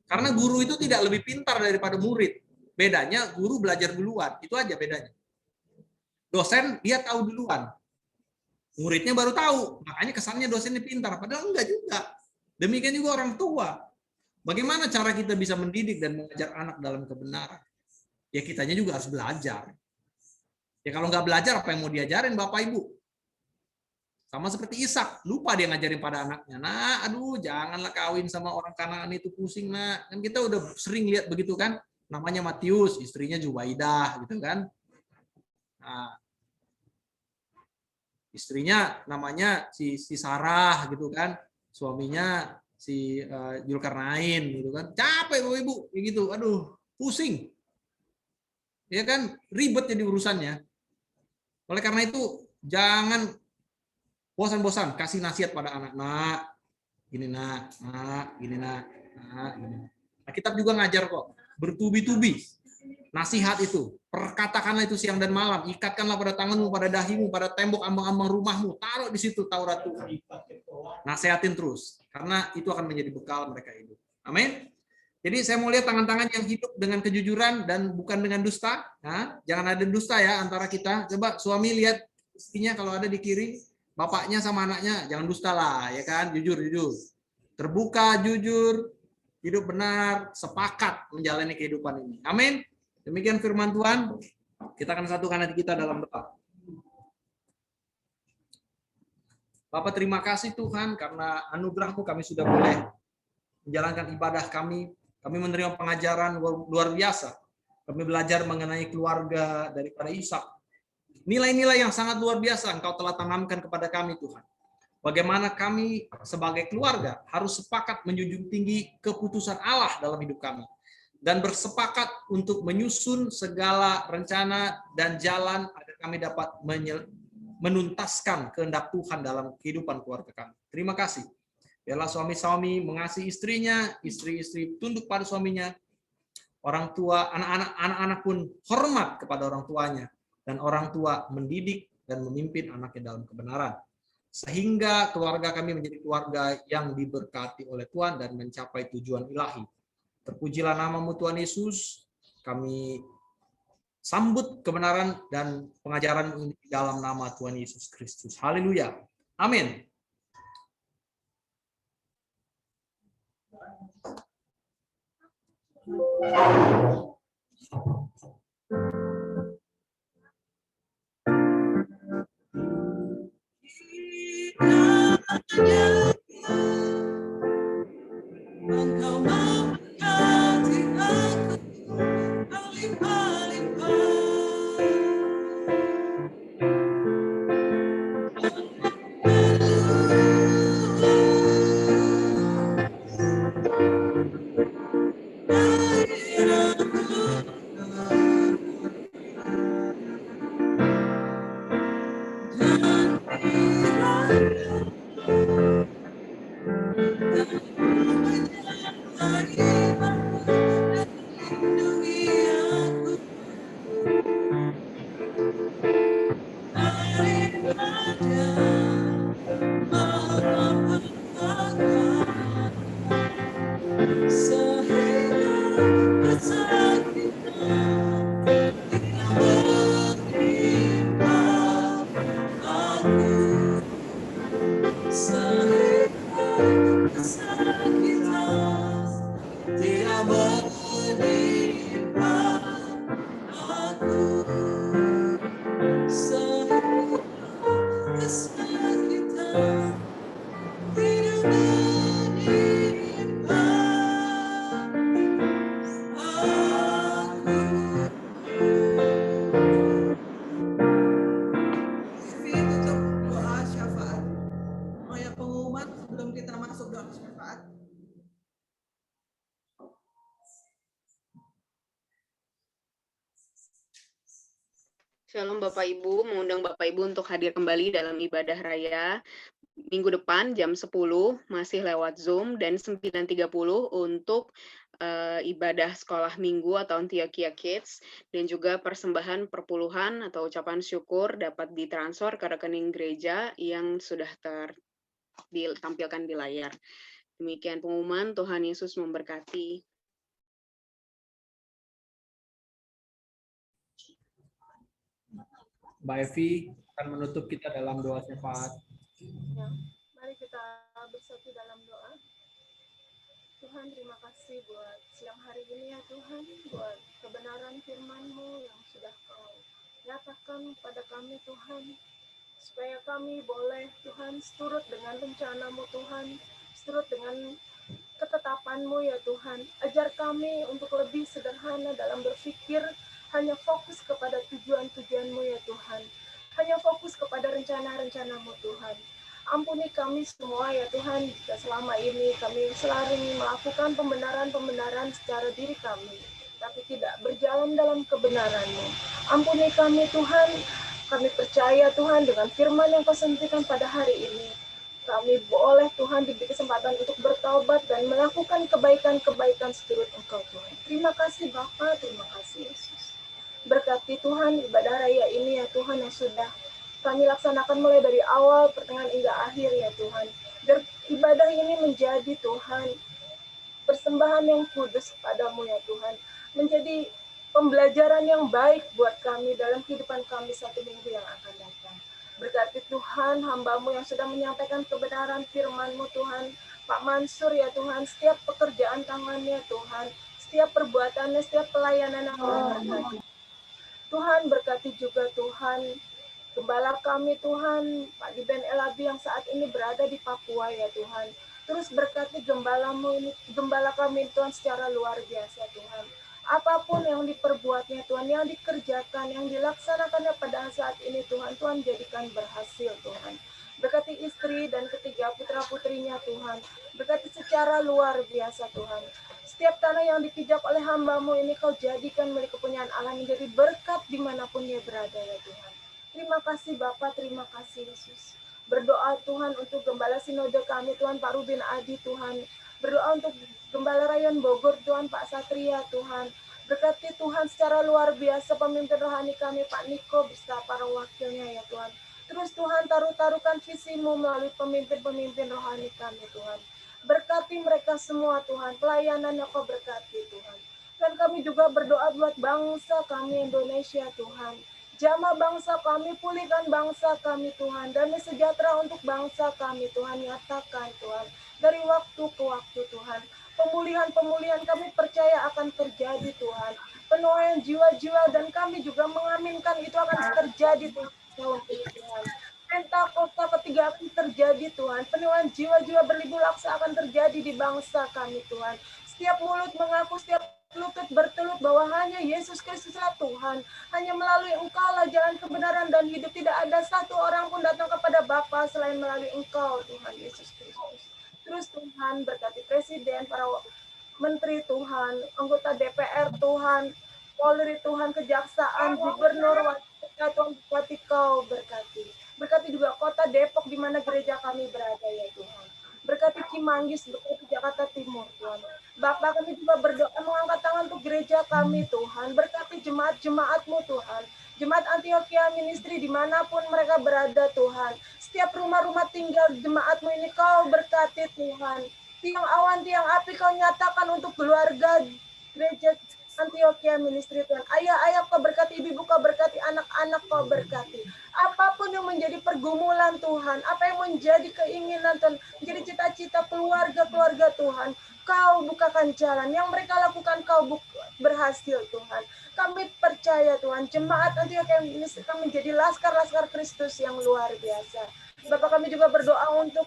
Karena guru itu tidak lebih pintar daripada murid. Bedanya guru belajar duluan, itu aja bedanya. Dosen dia tahu duluan. Muridnya baru tahu, makanya kesannya dosennya pintar, padahal enggak juga. Demikian juga orang tua. Bagaimana cara kita bisa mendidik dan mengajar anak dalam kebenaran? Ya kitanya juga harus belajar. Ya kalau nggak belajar, apa yang mau diajarin Bapak Ibu? Sama seperti Ishak, lupa dia ngajarin pada anaknya. Nah, aduh, janganlah kawin sama orang Kanaan itu, pusing, nak. Kan kita udah sering lihat begitu kan? Namanya Matius, istrinya Juwaidah, gitu kan? Nah, istrinya namanya si Sarah, gitu kan? Suaminya si Zulkarnain, gitu kan? Capek Bapak Ibu, kayak gitu. Aduh, pusing. Ya kan? Ribet jadi urusannya. Oleh karena itu, jangan bosan-bosan kasih nasihat pada anak, nak gini nak gini nak gini. Nah, kitab juga ngajar kok, bertubi-tubi nasihat itu, perkatakanlah itu siang dan malam, ikatkanlah pada tanganmu, pada dahimu, pada tembok ambang-ambang rumahmu, taruh di situ Taurat Tuhan, nasihatin terus, karena itu akan menjadi bekal mereka hidup. Amin. Jadi saya mau lihat tangan-tangan yang hidup dengan kejujuran dan bukan dengan dusta. Nah, jangan ada dusta ya antara kita. Coba suami lihat istrinya kalau ada di kiri, bapaknya sama anaknya, jangan dusta lah, ya kan? Jujur. Terbuka, jujur, hidup benar, sepakat menjalani kehidupan ini. Amin. Demikian firman Tuhan. Kita akan satukan hati kita dalam doa. Bapak, terima kasih Tuhan karena anugerah-Mu kami sudah boleh menjalankan ibadah kami. Kami menerima pengajaran luar biasa. Kami belajar mengenai keluarga daripada Ishak. Nilai-nilai yang sangat luar biasa Engkau telah tanamkan kepada kami, Tuhan. Bagaimana kami sebagai keluarga harus sepakat menjunjung tinggi keputusan Allah dalam hidup kami. Dan bersepakat untuk menyusun segala rencana dan jalan agar kami dapat menuntaskan kehendak Tuhan dalam kehidupan keluarga kami. Terima kasih. Biarlah suami-suami mengasihi istrinya, istri-istri tunduk pada suaminya, orang tua, anak-anak pun hormat kepada orang tuanya, dan orang tua mendidik dan memimpin anaknya dalam kebenaran. sehingga keluarga kami menjadi keluarga yang diberkati oleh Tuhan dan mencapai tujuan ilahi. Terpujilah nama-Mu Tuhan Yesus. Kami sambut kebenaran dan pengajaran ini dalam nama Tuhan Yesus Kristus. Haleluya. Amin. Engkau memberkati aku Shalom Bapak Ibu, mengundang Bapak Ibu untuk hadir kembali dalam ibadah raya minggu depan jam 10, masih lewat Zoom, dan 9.30 untuk ibadah sekolah minggu atau Antioquia Kids, dan juga persembahan perpuluhan atau ucapan syukur dapat ditransfer ke rekening gereja yang sudah ditampilkan di layar. Demikian pengumuman, Tuhan Yesus memberkati. Mbak Evi akan menutup kita dalam doa syafaat. Ya, mari kita bersatu dalam doa. Tuhan, terima kasih buat siang hari ini ya Tuhan, buat kebenaran firman-Mu yang sudah Kau nyatakan pada kami Tuhan, supaya kami boleh Tuhan seturut dengan rencana-Mu Tuhan, seturut dengan ketetapan-Mu ya Tuhan. Ajar kami untuk lebih sederhana dalam berpikir, hanya fokus kepada tujuan-tujuan-Mu ya Tuhan. Hanya fokus kepada rencana-rencana-Mu Tuhan. Ampuni kami semua ya Tuhan, jika selama ini kami selalu melakukan pembenaran-pembenaran secara diri kami, tapi tidak berjalan dalam kebenaran-Mu. Ampuni kami Tuhan, kami percaya Tuhan dengan firman yang Kau sampaikan pada hari ini. Kami boleh Tuhan diberi kesempatan untuk bertaubat dan melakukan kebaikan-kebaikan seturut Engkau Tuhan. Terima kasih Bapa, terima kasih Yesus. Berkati Tuhan ibadah raya ini ya Tuhan yang sudah kami laksanakan mulai dari awal, pertengahan hingga akhir ya Tuhan. Biar ibadah ini menjadi Tuhan persembahan yang kudus padamu ya Tuhan. Menjadi pembelajaran yang baik buat kami dalam kehidupan kami satu minggu yang akan datang. Berkati Tuhan hamba-Mu yang sudah menyampaikan kebenaran firman-Mu Tuhan. Pak Mansur ya Tuhan, setiap pekerjaan tangannya Tuhan, setiap perbuatannya, setiap pelayanan yang berkati. Tuhan berkati juga Tuhan gembala kami Tuhan, Pak Diben Elabi yang saat ini berada di Papua ya Tuhan. Terus berkati gembala-Mu ini, gembala kami Tuhan secara luar biasa Tuhan. Apapun yang diperbuatnya Tuhan, yang dikerjakan, yang dilaksanakannya pada saat ini Tuhan, Tuhan jadikan berhasil Tuhan. Berkati istri dan ketiga putra-putrinya Tuhan. Berkati secara luar biasa Tuhan. Setiap tanah yang dipijak oleh hamba-Mu ini Kau jadikan milik kepunyaan Allah, menjadi berkat dimanapun dia berada ya Tuhan. Terima kasih Bapak, terima kasih Yesus. Berdoa Tuhan untuk Gembala Sinode kami Tuhan, Pak Rubin Adi Tuhan. Berdoa untuk Gembala Rayon Bogor Tuhan, Pak Satria Tuhan. Berkati Tuhan secara luar biasa pemimpin rohani kami Pak Niko beserta para wakilnya ya Tuhan. Terus Tuhan taruhkan visi-Mu melalui pemimpin-pemimpin rohani kami Tuhan. Berkati mereka semua Tuhan, pelayanan yang Kau berkati Tuhan. Dan kami juga berdoa buat bangsa kami Indonesia Tuhan. Jamah bangsa kami, pulihkan bangsa kami Tuhan. Damai sejahtera untuk bangsa kami Tuhan, nyatakan Tuhan. Dari waktu ke waktu Tuhan. Pemulihan kami percaya akan terjadi Tuhan. Penuaian jiwa-jiwa dan kami juga mengaminkan itu akan terjadi Tuhan. Penta-kota ketiga akan terjadi Tuhan. Penuaian jiwa-jiwa beribu laksa akan terjadi di bangsa kami Tuhan. Setiap mulut mengaku, setiap lutut bertelut bahwa hanya Yesus Kristuslah Tuhan. Hanya melalui Engkau lah jalan kebenaran dan hidup. Tidak ada satu orang pun datang kepada Bapa selain melalui Engkau Tuhan Yesus Kristus. Terus Tuhan berkati Presiden, para Menteri Tuhan, anggota DPR Tuhan, Polri Tuhan, Kejaksaan, Gubernur, Wakil Tuhan, berkati Kau berkati. Berkati juga kota Depok di mana gereja kami berada ya Tuhan. Berkati Cimanggis, berkati Jakarta Timur Tuhan. Bapak kami juga berdoa mengangkat tangan untuk gereja kami Tuhan. Berkati jemaat-jemaat-Mu Tuhan. Jemaat Antioquia Ministry dimanapun mereka berada Tuhan. Setiap rumah-rumah tinggal jemaat-Mu ini Kau berkati Tuhan. Tiang awan, tiang api Kau nyatakan untuk keluarga gereja Antioquia Ministry Tuhan. Ayah-ayah Kau berkati, ibu Kau berkati, anak-anak Kau berkati. Apapun yang menjadi pergumulan Tuhan, apa yang menjadi keinginan Tuhan, menjadi cita-cita keluarga-keluarga Tuhan, Kau bukakan jalan. Yang mereka lakukan Kau berhasil Tuhan. Kami percaya Tuhan, jemaat Antioquia Ministry kami menjadi laskar-laskar Kristus yang luar biasa. Bapak kami juga berdoa untuk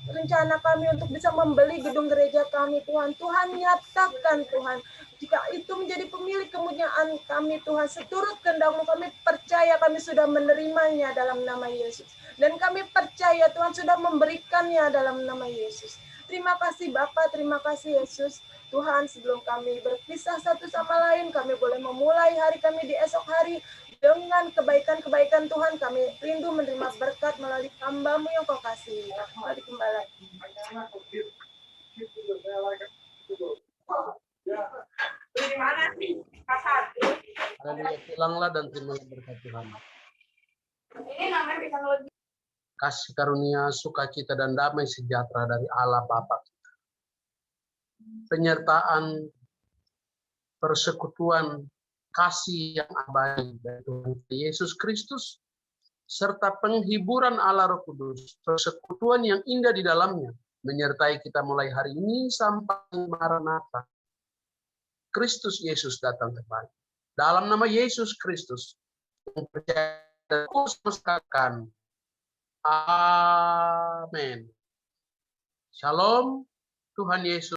rencana kami untuk bisa membeli gedung gereja kami Tuhan. Tuhan nyatakan Tuhan, jika itu menjadi pemilik kemuliaan kami Tuhan, seturut kehendak-Mu kami percaya kami sudah menerimanya dalam nama Yesus. Dan kami percaya Tuhan sudah memberikannya dalam nama Yesus. Terima kasih Bapa, terima kasih Yesus. Tuhan, sebelum kami berpisah satu sama lain, kami boleh memulai hari kami di esok hari dengan kebaikan-kebaikan Tuhan. Kami rindu menerima berkat melalui hamba-Mu yang Kau kasih. Mari kembali. Haleluya, pulanglah dan terimalah berkat Tuhan. Kasih karunia, sukacita dan damai sejahtera dari Allah Bapa kita. Penyertaan, persekutuan, kasih yang abadi dari Tuhan Yesus Kristus, serta penghiburan Allah Roh Kudus, persekutuan yang indah di dalamnya, menyertai kita mulai hari ini sampai Maranatha. Kristus Yesus datang kembali. Dalam nama Yesus Kristus, yang percaya dan kusakan. Amin. Shalom, Tuhan Yesus.